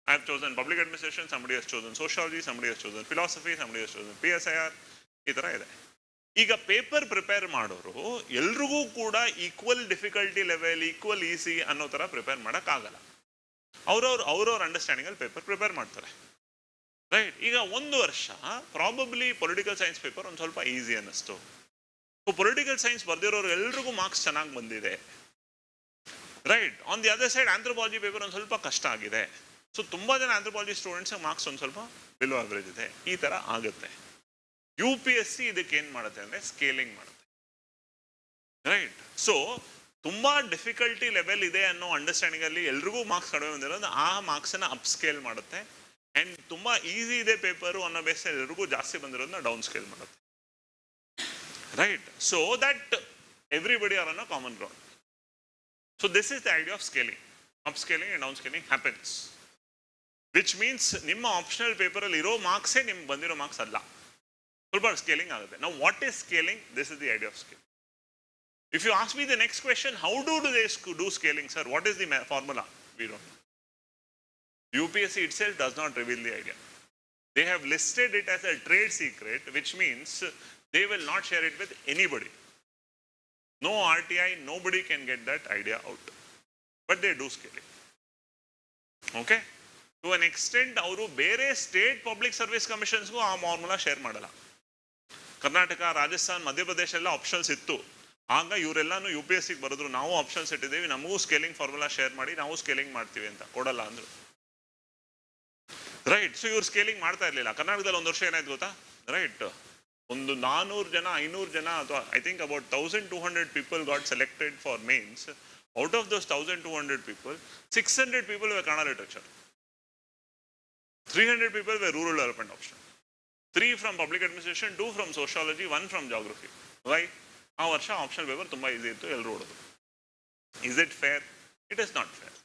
I have chosen public administration, somebody has chosen sociology, somebody has chosen philosophy, somebody has chosen PSIR, ಈ ಥರ ಇದೆ. ಈಗ ಪೇಪರ್ ಪ್ರಿಪೇರ್ ಮಾಡೋರು ಎಲ್ರಿಗೂ ಕೂಡ equal difficulty level, equal easy ಅನ್ನೋ ಥರ prepare ಮಾಡೋಕ್ಕಾಗಲ್ಲ. ಅವ್ರವ್ರ ಅಂಡರ್ಸ್ಟ್ಯಾಂಡಿಂಗಲ್ಲಿ ಪೇಪರ್ ಪ್ರಿಪೇರ್ ಮಾಡ್ತಾರೆ. ರೈಟ್. ಈಗ ಒಂದು ವರ್ಷ ಪ್ರಾಬಬ್ಲಿ ಪೊಲಿಟಿಕಲ್ ಸೈನ್ಸ್ ಪೇಪರ್ ಒಂದು ಸ್ವಲ್ಪ ಈಸಿ ಅನ್ನಿಸ್ತು. ಪೊಲಿಟಿಕಲ್ ಸೈನ್ಸ್ ಬರ್ದಿರೋರು ಎಲ್ರಿಗೂ ಮಾರ್ಕ್ಸ್ ಚೆನ್ನಾಗಿ ಬಂದಿದೆ. Right. On the other side anthropology paper ಒಂದು ಸ್ವಲ್ಪ ಕಷ್ಟ ಆಗಿದೆ. ಸೊ ತುಂಬ ಜನ ಆಂಥ್ರೋಪಾಲಜಿ ಸ್ಟೂಡೆಂಟ್ಸ್ ಮಾರ್ಕ್ಸ್ ಒಂದು ಸ್ವಲ್ಪ ಬಿಲೋ ಅವರೇಜ್ ಇದೆ. ಈ ಥರ ಆಗುತ್ತೆ. UPSC ಇದಕ್ಕೆ ಏನು ಮಾಡುತ್ತೆ ಅಂದರೆ ಸ್ಕೇಲಿಂಗ್ ಮಾಡುತ್ತೆ. ರೈಟ್. ಸೊ ತುಂಬ ಡಿಫಿಕಲ್ಟಿ ಲೆವೆಲ್ ಇದೆ ಅನ್ನೋ ಅಂಡರ್ಸ್ಟ್ಯಾಂಡಿಂಗಲ್ಲಿ ಎಲ್ರಿಗೂ ಮಾರ್ಕ್ಸ್ ಕಡಿಮೆ ಬಂದಿರೋದು ಆ ಮಾರ್ಕ್ಸನ್ನು ಅಪ್ ಸ್ಕೇಲ್ ಮಾಡುತ್ತೆ. ಆ್ಯಂಡ್ ತುಂಬ ಈಸಿ ಇದೆ ಪೇಪರು ಅನ್ನೋ ಬೇಸಲ್ಲಿ ಎಲ್ರಿಗೂ ಜಾಸ್ತಿ ಬಂದಿರೋದನ್ನ ಡೌನ್ ಸ್ಕೇಲ್ ಮಾಡುತ್ತೆ. Right. So that everybody are on a common ground. So this is the idea of scaling. Up scaling and down scaling happens. Which means ನಿಮ್ಮ optional ಪೇಪರಲ್ಲಿ ಇರೋ ಮಾರ್ಕ್ಸೇ ನಿಮ್ಗೆ ಬಂದಿರೋ ಮಾರ್ಕ್ಸ್ ಅಲ್ಲ, ಸ್ವಲ್ಪ ಸ್ಕೇಲಿಂಗ್ ಆಗುತ್ತೆ. ನಾವು what is scaling? This is the idea of scaling. If you ask me the next question, how do they do scaling, sir? What is the formula? We don't know. UPSC itself does not reveal the idea. They have listed it as a trade secret, which means they will not share it with anybody. No RTI, nobody can get that idea out. But they do scaling. Okay? To an extent, ಅವರು ಬೇರೆ state public service ಕಮಿಷನ್ಸ್ಗೂ ಆ formula share ಮಾಡಲ್ಲ. ಕರ್ನಾಟಕ, ರಾಜಸ್ಥಾನ್, ಮಧ್ಯಪ್ರದೇಶ ಎಲ್ಲ options ಇತ್ತು. ಆಗ ಇವರೆಲ್ಲಾನು UPSCಗೆ ಬರೆದ್ರು, ನಾವು options ಇಟ್ಟಿದ್ದೀವಿ, ನಮಗೂ ಸ್ಕೇಲಿಂಗ್ ಫಾರ್ಮುಲಾ ಶೇರ್ ಮಾಡಿ, ನಾವು ಸ್ಕೇಲಿಂಗ್ ಮಾಡ್ತೀವಿ ಅಂತ. ಕೊಡಲ್ಲ ಅಂದ್ರು. ರೈಟ್. ಸೊ ಇವ್ರು ಸ್ಕೇಲಿಂಗ್ ಮಾಡ್ತಾ ಇರಲಿಲ್ಲ. ಕರ್ನಾಟಕದಲ್ಲಿ ಒಂದು ವರ್ಷ ಏನಾಯ್ತು ಗೊತ್ತಾ? ರೈಟ್. ಒಂದು 400 ಜನ 500 ಜನ ಅಥವಾ I think about 1200 people got selected for mains. Out of those 1200 people, 600 people were Kannada literature, 300 people were rural development option, 3 from public administration, 2 from sociology, 1 from geography. Why? ಆ ವರ್ಷ ಆಪ್ಷನಲ್ ಪೇಪರ್ ತುಂಬ easy ಇತ್ತು, ಎಲ್ಲರೂ ಓಡೋದು. Is it fair? It is not fair.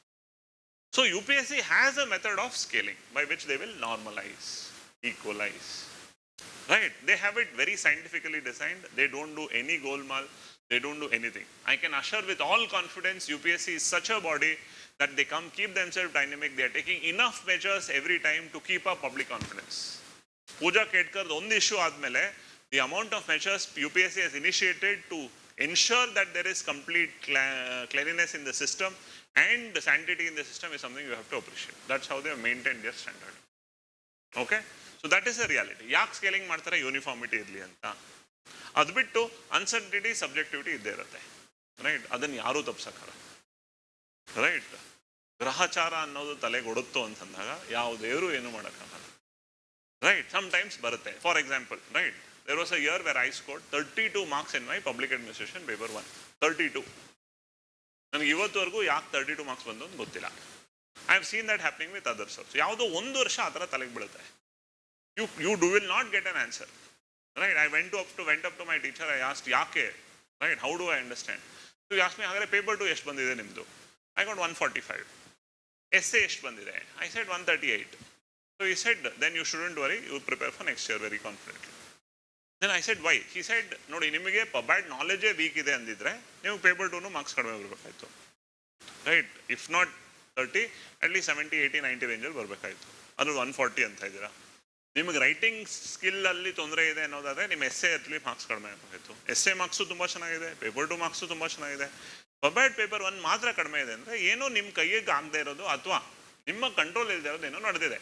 So UPSC has a method of scaling by which they will normalise, equalise. Right? They have it very scientifically designed. They don't do any golmaal. They don't do anything. I can assure with all confidence, UPSC is such a body that they keep themselves dynamic. They are taking enough measures every time to keep up public confidence. Pooja Kedkar, the only issue admele, the amount of measures UPSC has initiated to ensure that there is complete cleanliness in the system and the sanctity in the system is something you have to appreciate. That's how they have maintained their standard. Okay? So that is a reality. ಯಾಕೆ scaling ಮಾಡ್ತಾರೆ? Uniformity ಇರಲಿ ಅಂತ. ಅದು ಬಿಟ್ಟು uncertainty, subjectivity ಇದ್ದೇ ಇರುತ್ತೆ. Right. ಅದನ್ನು ಯಾರೂ ತಪ್ಸಕ್ಕಲ್ಲ. ರೈಟ್. ಗ್ರಹಚಾರ ಅನ್ನೋದು ತಲೆಗೆ ಒಡುತ್ತೋ ಅಂತಂದಾಗ ಯಾವ ದೇವರು ಏನು ಮಾಡೋಕ್ಕಾಗಲ್ಲ. ರೈಟ್. ಸಮ್ ಟೈಮ್ಸ್ ಬರುತ್ತೆ. For example, right, there was a year where I scored 32 marks in my public administration paper 1. 32. ನನಗೆ ಇವತ್ತುವರೆಗೂ ಯಾಕೆ 32 ಮಾರ್ಕ್ಸ್ ಬಂದು ಅಂತ ಗೊತ್ತಿಲ್ಲ. I have seen that happening with others also. ಯಾವುದೋ ಒಂದು ವರ್ಷ ಆ ಥರ ತಲೆಗೆ ಬೀಳುತ್ತೆ. You will not get an answer. Right? I went up to my teacher, I asked, ಯಾಕೆ? Right? How do I understand? So he asked me, ಹಾಗಾದ್ರೆ paper 2 ಎಷ್ಟು ಬಂದಿದೆ ನಿಮ್ಮದು? I got 145. essay ಎಷ್ಟು ಬಂದಿದೆ? I said 138. So he said, then you shouldn't worry, you prepare for next year very confidently. Then I said, why? He said, ನೋಡಿ, ನಿಮಗೆ ಬ್ಯಾಡ್ ನಾಲೆಜೇ weak ಇದೆ ಅಂದಿದ್ರೆ ನೀವು ಪೇಪರ್ 2 ಮಾರ್ಕ್ಸ್ ಕಡಿಮೆ ಬರಬೇಕಾಯ್ತು. ರೈಟ್. ಇಫ್ ನಾಟ್ 30, ಅಟ್ಲೀಸ್ಟ್ 70, 80, 90 ರೇಂಜಲ್ಲಿ ಬರಬೇಕಾಯ್ತು. ಅದು 140 ಅಂತ ಇದ್ದೀರಾ. ನಿಮಗೆ ರೈಟಿಂಗ್ ಸ್ಕಿಲ್ಲಲ್ಲಿ ತೊಂದರೆ ಇದೆ ಅನ್ನೋದಾದರೆ ನಿಮ್ಮ essay ಅಲ್ಲಿ ಮಾರ್ಕ್ಸ್ ಕಡಿಮೆ ಆಗಬೇಕಾಯ್ತು. essay ಮಾರ್ಕ್ಸು ತುಂಬ ಚೆನ್ನಾಗಿದೆ, ಪೇಪರ್ 2 ಮಾರ್ಕ್ಸು ತುಂಬ ಚೆನ್ನಾಗಿದೆ. ಪಬ್ಯಾಡ್ ಪೇಪರ್ 1 ಮಾತ್ರ ಕಡಿಮೆ ಇದೆ ಅಂದರೆ ಏನೋ ನಿಮ್ಮ ಕೈಗೆ ಆಗದೆ ಇರೋದು ಅಥವಾ ನಿಮ್ಮ ಕಂಟ್ರೋಲ್ ಇಲ್ಲದೆ ಇರೋದು ಏನೋ ನಡೆದಿದೆ.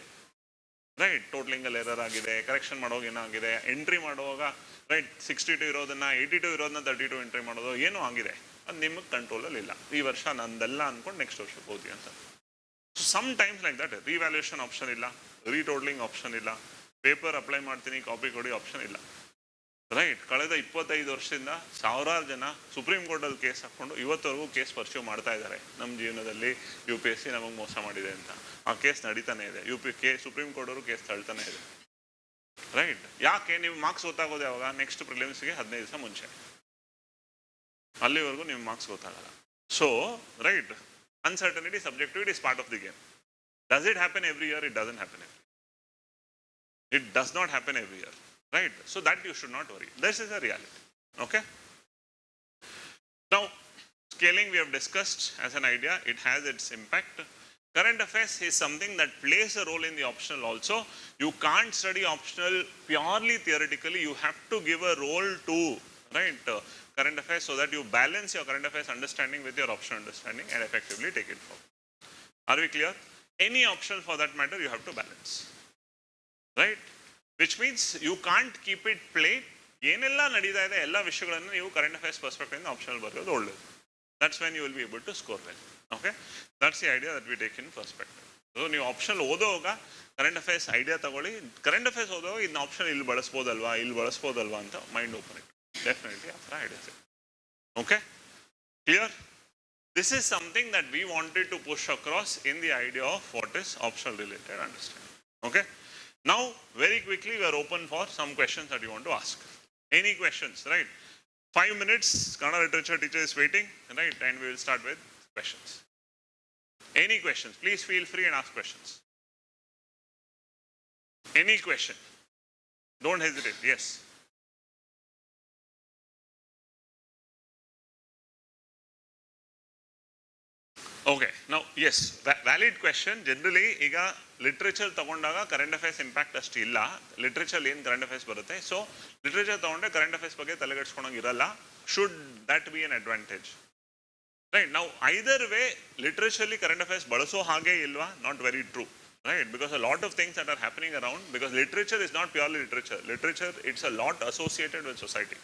ರೈಟ್. ಟೋಟ್ಲಿಂಗಲ್ಲಿ ಎರರ್ ಆಗಿದೆ, ಕರೆಕ್ಷನ್ ಮಾಡೋವಾಗ ಏನಾಗಿದೆ, ಎಂಟ್ರಿ ಮಾಡುವಾಗ ರೈಟ್ 62 ಇರೋದನ್ನ 82 ಇರೋದನ್ನ 32 ಎಂಟ್ರಿ ಮಾಡೋದು ಏನೋ ಆಗಿದೆ. ಅದು ನಿಮಗೆ ಕಂಟ್ರೋಲಲ್ಲಿ ಇಲ್ಲ. ಈ ವರ್ಷ ನಂದೆಲ್ಲ ಅಂದ್ಕೊಂಡು ನೆಕ್ಸ್ಟ್ ವರ್ಷಕ್ಕೆ ಹೋಗಿ ಅಂತ. So sometimes like that revaluation option ಇಲ್ಲ, ರೀಟೋಟ್ಲಿಂಗ್ ಆಪ್ಷನ್ ಇಲ್ಲ, ಪೇಪರ್ ಅಪ್ಲೈ ಮಾಡ್ತೀನಿ ಕಾಪಿ ಕೊಡಿ ಆಪ್ಷನ್ ಇಲ್ಲ. ರೈಟ್, ಕಳೆದ 25 ವರ್ಷದಿಂದ ಸಾವಿರಾರು ಜನ ಸುಪ್ರೀಂ ಕೋರ್ಟಲ್ಲಿ ಕೇಸ್ ಹಾಕ್ಕೊಂಡು ಇವತ್ತವರೆಗೂ ಕೇಸ್ ಪರ್ಸ್ಯೂ ಮಾಡ್ತಾ ಇದ್ದಾರೆ. ನಮ್ಮ ಜೀವನದಲ್ಲಿ UPSC ನಮಗೆ ಮೋಸ ಮಾಡಿದೆ ಅಂತ ಆ ಕೇಸ್ ನಡೀತಾನೆ ಇದೆ. ಸುಪ್ರೀಂ ಕೋರ್ಟ್ ಅವರು ಕೇಸ್ ತಳ್ತಾನೆ ಇದೆ. ರೈಟ್, ಯಾಕೆ? ನೀವು ಮಾರ್ಕ್ಸ್ ಗೊತ್ತಾಗೋದು ಯಾವಾಗ? ನೆಕ್ಸ್ಟ್ ಪ್ರಿಲಿಮ್ಸ್ಗೆ 15 ದಿವಸ ಮುಂಚೆ. ಅಲ್ಲಿವರೆಗೂ ನಿಮ್ಮ ಮಾರ್ಕ್ಸ್ ಗೊತ್ತಾಗಲ್ಲ. So right, uncertainty, subjectivity is part of the game. Does it happen every year? It doesn't happen every year. It does not happen every year. Right? So that you should not worry. This is a reality. Okay? Now, scaling we have discussed as an idea. It has its impact. Current affairs is something that plays a role in the optional also. You can't study optional purely theoretically. You have to give a role to, right, current affairs so that you balance your current affairs understanding with your optional understanding and effectively take it forward. Are we clear? Any optional for that matter you have to balance. Right? Which means you can't keep it plain. ಏನೆಲ್ಲ ನಡೀತಾ ಇದೆ ಎಲ್ಲ ವಿಷಯಗಳನ್ನು ನೀವು current affairs perspective ಇಂದ optional ಬರೆಯೋದು ಒಳ್ಳೆಯದು. That's when you will be able to score well. Okay, that's the idea that we take in perspective. So ನೀವು ಆಪ್ಷನಲ್ ಓದೋವಾಗ ಕರೆಂಟ್ ಅಫೇರ್ಸ್ ಐಡಿಯಾ ತಗೊಳ್ಳಿ. ಕರೆಂಟ್ ಅಫೇರ್ಸ್ ಓದೋವಾಗ ಇದನ್ನ ಆಪ್ಷನ್ ಇಲ್ಲಿ ಬಳಸ್ಬೋದಲ್ವಾ ಅಂತ ಮೈಂಡ್ ಓಪನ್ ಇಟ್ಟು ಡೆಫಿನೆಟ್ಲಿ ಆ ಥರ ಐಡಿಯಾಸ್ ಇದೆ. Okay, clear? This is something that we wanted to push across in the idea of what is optional related understanding. Okay, now very quickly we are open for some questions that you want to ask. Any questions? Right, 5 minutes, Kannada literature teacher is waiting, right, and we will start with questions. Any questions? Please feel free and ask questions. Any question? Don't hesitate. Yes. Okay, ನಾವು S valid question. Generally ಈಗ literature ತಗೊಂಡಾಗ current affairs impact ಅಷ್ಟು ಇಲ್ಲ. Literature ಏನು current affairs ಬರುತ್ತೆ, so literature ತಗೊಂಡ್ರೆ current affairs ಬಗ್ಗೆ ತಲೆಗೆಡ್ಸ್ಕೊಳಂಗೆ ಇರಲ್ಲ. Should that be an advantage? Right, ನಾವು ಐದರ್ ವೇ ಲಿಟ್ರೇಚರ್ಲಿ ಕರೆಂಟ್ ಅಫೇರ್ಸ್ ಬಳಸೋ ಹಾಗೆ ಇಲ್ವಾ? Not very true. Right, because a lot of things that are happening around, because literature is not purely literature. Literature, it's a lot associated with society.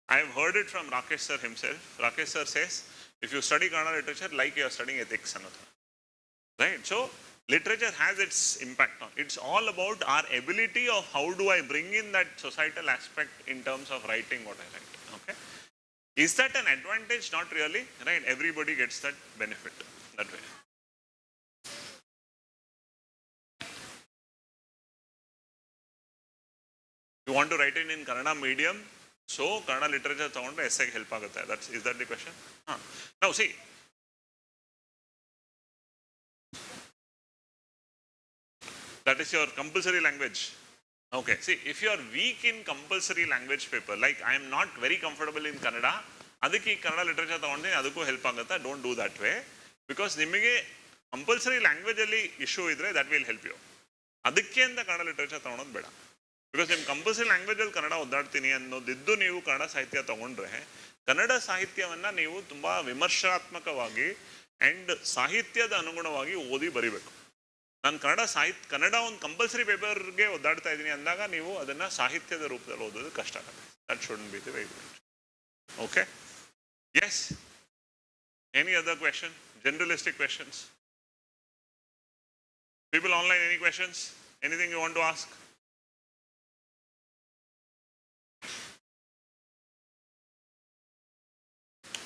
I have heard it from Rakesh sir himself. Rakesh sir says, if you study Kannada literature, like you are studying ethics, another. Right, so literature has its impact on. It's all about our ability of how do I bring in that societal aspect in terms of writing what I write. Okay, is that an advantage? Not really. Right, everybody gets that benefit that way. You want to write it in Kannada medium, so Kannada literature ತಗೊಂಡ್ರೆ essay help ಆಗುತ್ತೆ. Is that the question? Now see, that is your compulsory language. Okay, see, if you are weak in compulsory language paper, like I am not very comfortable in Kannada, ಅದಕ್ಕೆ ಈ Kannada literature ತಗೊಂಡ್ರೆ ಅದಕ್ಕೂ help ಆಗುತ್ತೆ. Don't do that way, because ನಿಮಗೆ compulsory language ಅಲ್ಲಿ issue ಇದ್ರೆ that will help you. ಅದಕ್ಕೆ ಅಂತ ಕನ್ನಡ ಲಿಟ್ರೇಚರ್ ತಗೊಳೋದು ಬೇಡ. ಬಿಕಾಸ್ ನಿಮ್ಮ ಕಂಪಲ್ಸರಿ ಲ್ಯಾಂಗ್ವೇಜಲ್ಲಿ ಕನ್ನಡ ಓದಾಡ್ತೀನಿ ಅನ್ನೋದಿದ್ದು ನೀವು ಕನ್ನಡ ಸಾಹಿತ್ಯ ತಗೊಂಡ್ರೆ ಕನ್ನಡ ಸಾಹಿತ್ಯವನ್ನು ನೀವು ತುಂಬ ವಿಮರ್ಶಾತ್ಮಕವಾಗಿ ಆ್ಯಂಡ್ ಸಾಹಿತ್ಯದ ಅನುಗುಣವಾಗಿ ಓದಿ ಬರಿಬೇಕು. ನಾನು ಕನ್ನಡ ಒಂದು ಕಂಪಲ್ಸರಿ ಪೇಪರ್ಗೆ ಓದಾಡ್ತಾ ಇದ್ದೀನಿ ಅಂದಾಗ ನೀವು ಅದನ್ನು ಸಾಹಿತ್ಯದ ರೂಪದಲ್ಲಿ ಓದೋದು ಕಷ್ಟ ಆಗುತ್ತೆ. That shouldn't be the way. Okay, yes, any other question? Generalistic questions? People online, any questions? Anything you want to ask?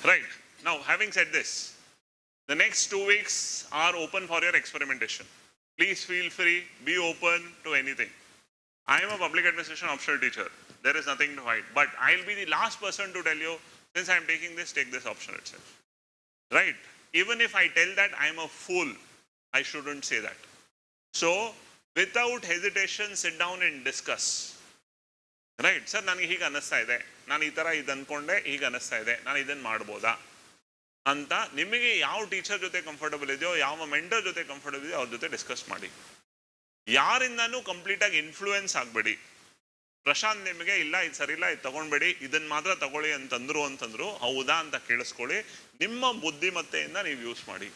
Right, now having said this, the next 2 weeks are open for your experimentation. Please feel free, be open to anything. I am a public administration optional teacher. There is nothing to hide. But I'll be the last person to tell you, since I'm taking this, take this option itself. Right, even if I tell that I am a fool, I shouldn't say that. So without hesitation, sit down and discuss. Right, sir ನನಗೆ ಹೀಗೆ ಅನ್ನಿಸ್ತಾ ಇದೆ, ನಾನು ಈ ಥರ ಇದು ಅಂದ್ಕೊಂಡೆ, ಹೀಗೆ ಅನ್ನಿಸ್ತಾ ಇದೆ, ನಾನು ಇದನ್ನು ಮಾಡ್ಬೋದಾ ಅಂತ ನಿಮಗೆ ಯಾವ ಟೀಚರ್ ಜೊತೆ ಕಂಫರ್ಟಬಲ್ ಇದೆಯೋ, ಯಾವ ಮೆಂಟರ್ ಜೊತೆ ಕಂಫರ್ಟಬಲ್ ಇದೆಯೋ ಅವ್ರ ಜೊತೆ ಡಿಸ್ಕಸ್ ಮಾಡಿ. ಯಾರಿಂದನೂ ಕಂಪ್ಲೀಟಾಗಿ ಇನ್ಫ್ಲೂಯೆನ್ಸ್ ಆಗಬೇಡಿ. ಪ್ರಶಾಂತ್ ನಿಮಗೆ ಇಲ್ಲ ಇದು ಸರಿಯಿಲ್ಲ ಇದು ತಗೊಂಡ್ಬೇಡಿ, ಇದನ್ನು ಮಾತ್ರ ತಗೊಳ್ಳಿ ಅಂತಂದ್ರು ಹೌದಾ ಅಂತ ಕೇಳಿಸ್ಕೊಳ್ಳಿ. ನಿಮ್ಮ ಬುದ್ಧಿಮತ್ತೆಯಿಂದ ನೀವು ಯೂಸ್ ಮಾಡಿ.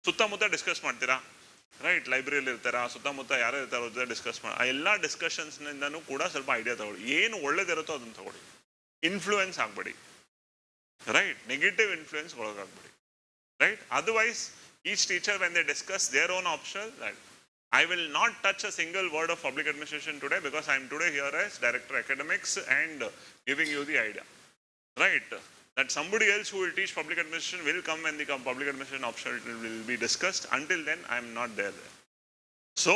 ಸುತ್ತಮುತ್ತ ಡಿಸ್ಕಸ್ ಮಾಡ್ತೀರಾ, ರೈಟ್, ಲೈಬ್ರರಿಯಲ್ಲಿ ಇರ್ತಾರ, ಸುತ್ತಮುತ್ತ ಯಾರು ಇರ್ತಾರೋ ಜೊತೆ ಡಿಸ್ಕಸ್ ಮಾಡಿ. ಆ ಎಲ್ಲ ಡಿಸ್ಕಷನ್ಸ್ನಿಂದನೂ ಕೂಡ ಸ್ವಲ್ಪ ಐಡಿಯಾ ತಗೊಳ್ಳಿ. ಏನು ಒಳ್ಳೇದಿರುತ್ತೋ ಅದನ್ನು ತಗೊಳ್ಳಿ. ಇನ್ಫ್ಲೂಯೆನ್ಸ್ ಆಗಬೇಡಿ. right? Negative influence ಕೊಡೋಕ್ಕಾಗ್ಬಿಡಿ, right? Otherwise, each teacher when they discuss their own optional, right? I will not touch a single word of public administration today because I am today here as director academics and giving you the idea, right? That somebody else who will teach public administration will come when the public administration optional will be discussed. Until then, I am not there. So,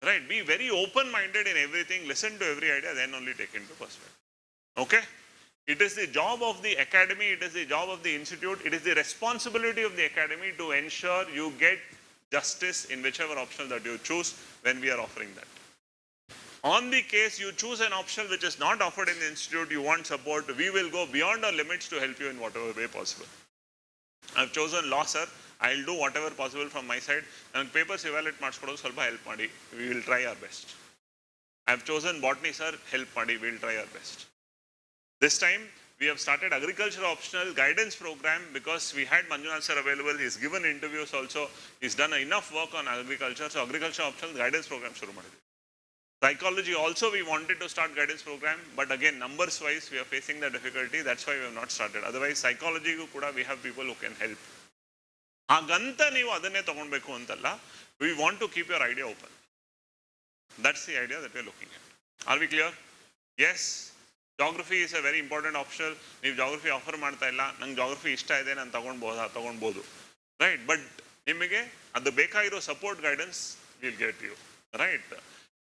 right, be very open-minded in everything, listen to every idea, then only take into perspective. Okay? It is the job of the academy, it is the job of the institute, it is the responsibility of the academy to ensure you get justice in whichever option that you choose when we are offering that. On the case you choose an option which is not offered in the institute, you want support, we will go beyond our limits to help you in whatever way possible. I have chosen law, sir. I will do whatever possible from my side. And papers evaluate ಮಾಡಿಸ್ಕೊಡೋದು ಸ್ವಲ್ಪ help ಮಾಡಿ. We will try our best. I have chosen botany, sir. Help ಮಾಡಿ. We will try our best. This time we have started agriculture optional guidance program because we had Manjunath sir available. He's given interviews also. He's done enough work on agriculture. So agriculture optional guidance program ಶುರು ಮಾಡಿದ್ವಿ. Psychology also we wanted to start guidance program, but again numbers wise we are facing the difficulty. That's why we have not started. Otherwise psychology kuda we have people who can help. Haganta ನೀವು ಅದನ್ನೇ ತಗೊಳ್ಬೇಕು ಅಂತಲ್ಲ. We want to keep your idea open. That's the idea that we are looking at. Are we clear? Yes. Geography is a very important optional. ನೀವು geography offer ಮಾಡ್ತಾ ಇಲ್ಲ, ನಂಗೆ geography ಇಷ್ಟ ಇದೆ, ನಾನು ತಗೊಳ್ಬೋದು, right? But ನಿಮಗೆ ಅದು ಬೇಕಾಗಿರೋ support guidance we'll get you, right?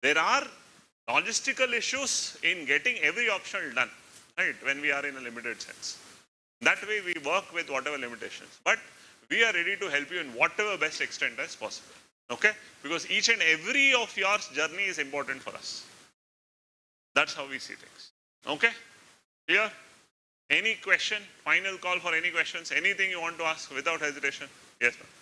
There are logistical issues in getting every optional done, right? When we are in a limited sense. That way we work with whatever limitations. But we are ready to help you in whatever best extent as possible. Okay? Because each and every of your journey is important for us. That's how we see things. Okay? Clear? Any question? Final call for any questions? Anything you want to ask without hesitation? Yes, ma'am.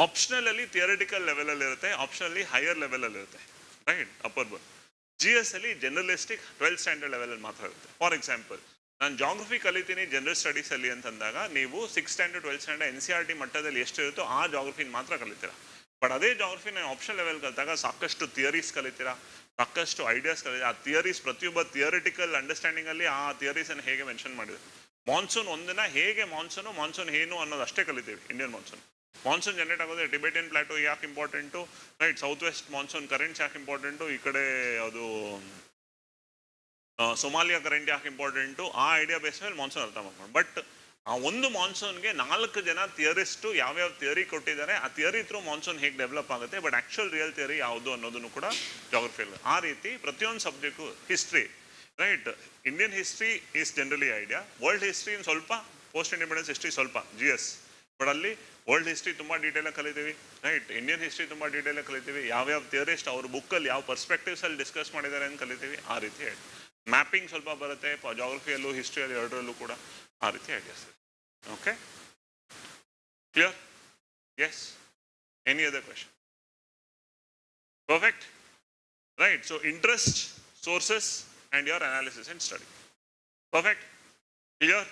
Optional theoretical level ಅಲ್ಲಿ ಇರುತ್ತೆ, ಆಪ್ಷನಲಿ higher level ಅಲ್ಲಿ ಇರುತ್ತೆ, right? Upper board. GS ಅಲ್ಲಿ ಜನರಲಿಸ್ಟಿಕ್ 12th standard level ಅಲ್ಲಿ ಮಾತ್ರ ಇರುತ್ತೆ. For example, ನಾನು geography ಕಲಿತೀನಿ ಜನರಲ್ ಸ್ಟಡೀಸ್ ಅಲ್ಲಿ ಅಂತಂದಾಗ ನೀವು 6th standard 12th standard NCERT ಮಟ್ಟದಲ್ಲಿ ಎಷ್ಟು ಇರುತ್ತೋ ಆ ಜಾಗ್ರಫಿನ ಮಾತ್ರ ಕಲಿತೀರಾ. ಬಟ್ ಅದೇ ಜಾಗ್ರಫಿ ನಾನು ಆಪ್ಷನಲ್ ಲೆವೆಲ್ ಕಲಿತಾಗ ಸಾಕಷ್ಟು ಥಿಯರೀಸ್ ಕಲಿತೀರಾ, ಸಾಕಷ್ಟು ಐಡಿಯಾಸ್ ಕಲಿತೀರಾ. ಆ ಥಿಯರೀಸ್ ಪ್ರತಿಯೊಬ್ಬ ಥಿಯರಿಟಿಕಲ್ ಅಂಡರ್ಸ್ಟ್ಯಾಂಡಿಂಗ್ ಅಲ್ಲಿ ಆ ಥಿಯರೀಸ್ ಅನ್ನು ಹೇಗೆ ಮೆನ್ಷನ್ ಮಾಡಿದ್ರು. ಮಾನ್ಸೂನ್ ಒಂದಿನ ಹೇಗೆ ಮಾನ್ಸೂನ್ ಏನು ಅನ್ನೋದು ಅಷ್ಟೇ ಕಲಿತೀವಿ. ಇಂಡಿಯನ್ ಮಾನ್ಸೂನ್ ಜನರೇಟ್ ಆಗೋದು ಟಿಬೆಟಿಯನ್ ಪ್ಲಾಟೋ ಯಾಕೆ important, right? South west monsoon currents ಯಾಕೆ ಇಂಪಾರ್ಟೆಂಟು, ಈ ಕಡೆ ಅದು ಸೊಮಾಲಿಯಾ ಕರೆಂಟ್ ಯಾಕೆ ಇಂಪಾರ್ಟೆಂಟು, ಆ ಐಡಿಯಾ ಬೇಸ್ ಮೇಲೆ ಮಾನ್ಸೂನ್ ಅರ್ಥ ಮಾಡ್ಕೊಂಡು. ಬಟ್ ಆ ಒಂದು ಮಾನ್ಸೂನ್ಗೆ 4 ಜನ ಥಿಯರಿಸ್ಟು ಯಾವ್ಯಾವ ಥಿಯರಿ ಕೊಟ್ಟಿದ್ದಾರೆ, ಆ ಥಿಯರಿ ಥ್ರೂ ಮಾನ್ಸೂನ್ ಹೇಗೆ ಡೆವಲಪ್ ಆಗುತ್ತೆ, ಬಟ್ ಆ್ಯಕ್ಚುಯಲ್ ರಿಯಲ್ ಥಿಯರಿ ಯಾವುದು ಅನ್ನೋದನ್ನು ಕೂಡ ಜಾಗ್ರಫಿಯಲ್ಲಿ. ಆ ರೀತಿ ಪ್ರತಿಯೊಂದು subject history, right? Indian history is generally idea, world history ಸ್ವಲ್ಪ, ಪೋಸ್ಟ್ ಇಂಡಿಪೆಂಡೆನ್ಸ್ ಹಿಸ್ಟ್ರಿ ಸ್ವಲ್ಪ GS. ಬಟ್ ಅಲ್ಲಿ ವರ್ಲ್ಡ್ ಹಿಸ್ಟ್ರಿ ತುಂಬ ಡೀಟೇಲಾಗಿ ಕಲಿತೀವಿ, ರೈಟ್? ಇಂಡಿಯನ್ ಹಿಸ್ಟ್ರಿ ತುಂಬ ಡೀಟೇಲಾಗಿ ಕಲಿತೀವಿ, ಯಾವ್ಯಾವ ಥಿಯರಿಸ್ಟ್ ಅವ್ರ ಬುಕ್ಕಲ್ಲಿ ಯಾವ ಪರ್ಸ್ಪೆಕ್ಟಿವ್ಸಲ್ಲಿ ಡಿಸ್ಕಸ್ ಮಾಡಿದ್ದಾರೆ ಅಂತ ಕಲಿತೀವಿ. ಆ ರೀತಿ ಹೇಳಿ ಮ್ಯಾಪಿಂಗ್ ಸ್ವಲ್ಪ ಬರುತ್ತೆ ಜಾಗ್ರಫಿಯಲ್ಲೂ ಹಿಸ್ಟ್ರಿಯಲ್ಲಿ ಎರಡರಲ್ಲೂ ಕೂಡ. ಆ ರೀತಿ ideas. Okay, clear? Yes. Any other question? Perfect, right? So interest, sources and your analysis and study. Perfect, clear?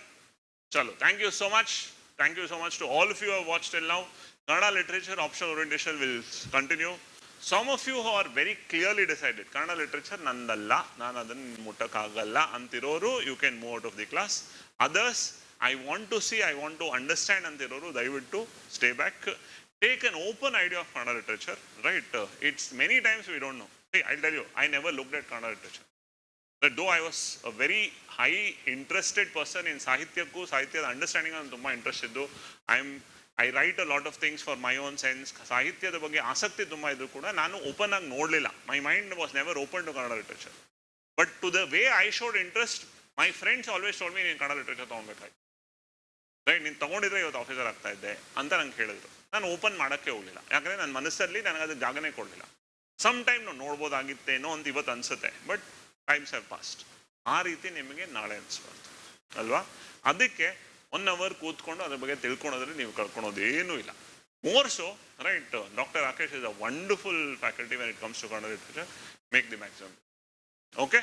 ಚಲೋ, thank you so much. Thank you so much to all of you who have watched till now. Kannada literature optional orientation will continue. Some of you who are very clearly decided, Kannada literature nandalla, ನಾನು ಅದನ್ನು ಮುಟ್ಟಕ್ಕಾಗಲ್ಲ ಅಂತಿರೋರು, you can move out of the class. Others, I want to see, I want to understand ಅಂತಿರೋರು ದಯವಿಟ್ಟು stay back. Take an open idea of Kannada literature, right? It's many times we don't know. Hey, I'll tell you, I never looked at Kannada literature. Though I was a very high interested person in ಸಾಹಿತ್ಯಕ್ಕೂ ಸಾಹಿತ್ಯದ understanding ನಾನು ತುಂಬ interest ಇದ್ದು. I write a lot of things for my own sense. ಸಾಹಿತ್ಯದ ಬಗ್ಗೆ ಆಸಕ್ತಿ ತುಂಬ ಇದ್ರು ಕೂಡ ನಾನು ಓಪನ್ ಆಗಿ ನೋಡಲಿಲ್ಲ. My mind was never open to Kannada literature. But to the way I showed interest, my friends always told me ನೀನು ಕನ್ನಡ ಲಿಟ್ರೇಚರ್ ತೊಗೊಳ್ಬೇಕಾಯ್ತು, ರೈಟ್? ನೀನು ತೊಗೊಂಡಿದ್ರೆ ಇವತ್ತು ಆಫೀಸರ್ ಆಗ್ತಾ ಇದ್ದೆ ಅಂತ ನಂಗೆ ಹೇಳಿದ್ರು. ನಾನು ಓಪನ್ ಮಾಡೋಕ್ಕೆ ಹೋಗಲಿಲ್ಲ, ಯಾಕಂದರೆ ನನ್ನ ಮನಸ್ಸಲ್ಲಿ ನನಗೆ ಅದು ಜಾಗನೇ ಕೊಡಲಿಲ್ಲ. ಸಮ್ ಟೈಮ್ ನಾವು ನೋಡ್ಬೋದಾಗಿತ್ತೇನೋ ಅಂತ ಇವತ್ತು ಅನಿಸುತ್ತೆ, ಬಟ್ ಟೈಮ್ಸ್ ಹ್ಯಾವ್ ಪಾಸ್ಟ್. ಆ ರೀತಿ ನಿಮಗೆ ನಾಳೆ ಅನಿಸ್ಬಾರ್ದು ಅಲ್ವಾ? ಅದಕ್ಕೆ 1 hour ಕೂತ್ಕೊಂಡು ಅದ್ರ ಬಗ್ಗೆ ತಿಳ್ಕೊಳೋದ್ರಲ್ಲಿ ನೀವು ಕಳ್ಕೊಳೋದೇನೂ ಇಲ್ಲ. More so, right? Doctor Rakesh is a wonderful faculty when it comes to Kannada literature. Make the maximum. Okay,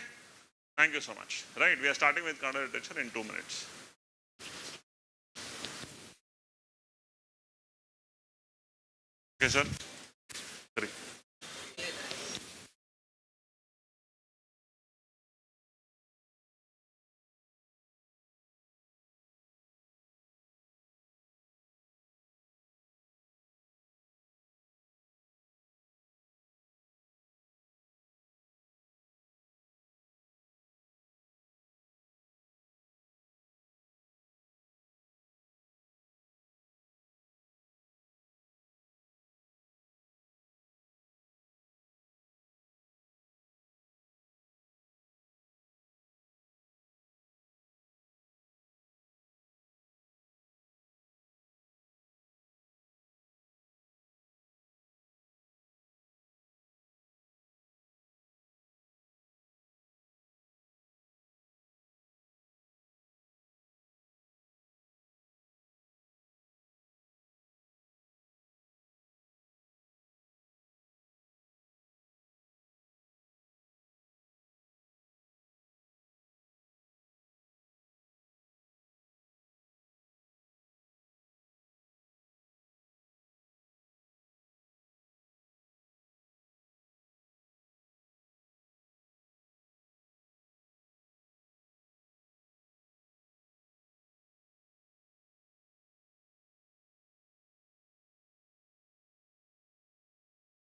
thank you so much. Right, we are starting with Kannada literature in 2 minutes. Okay sir.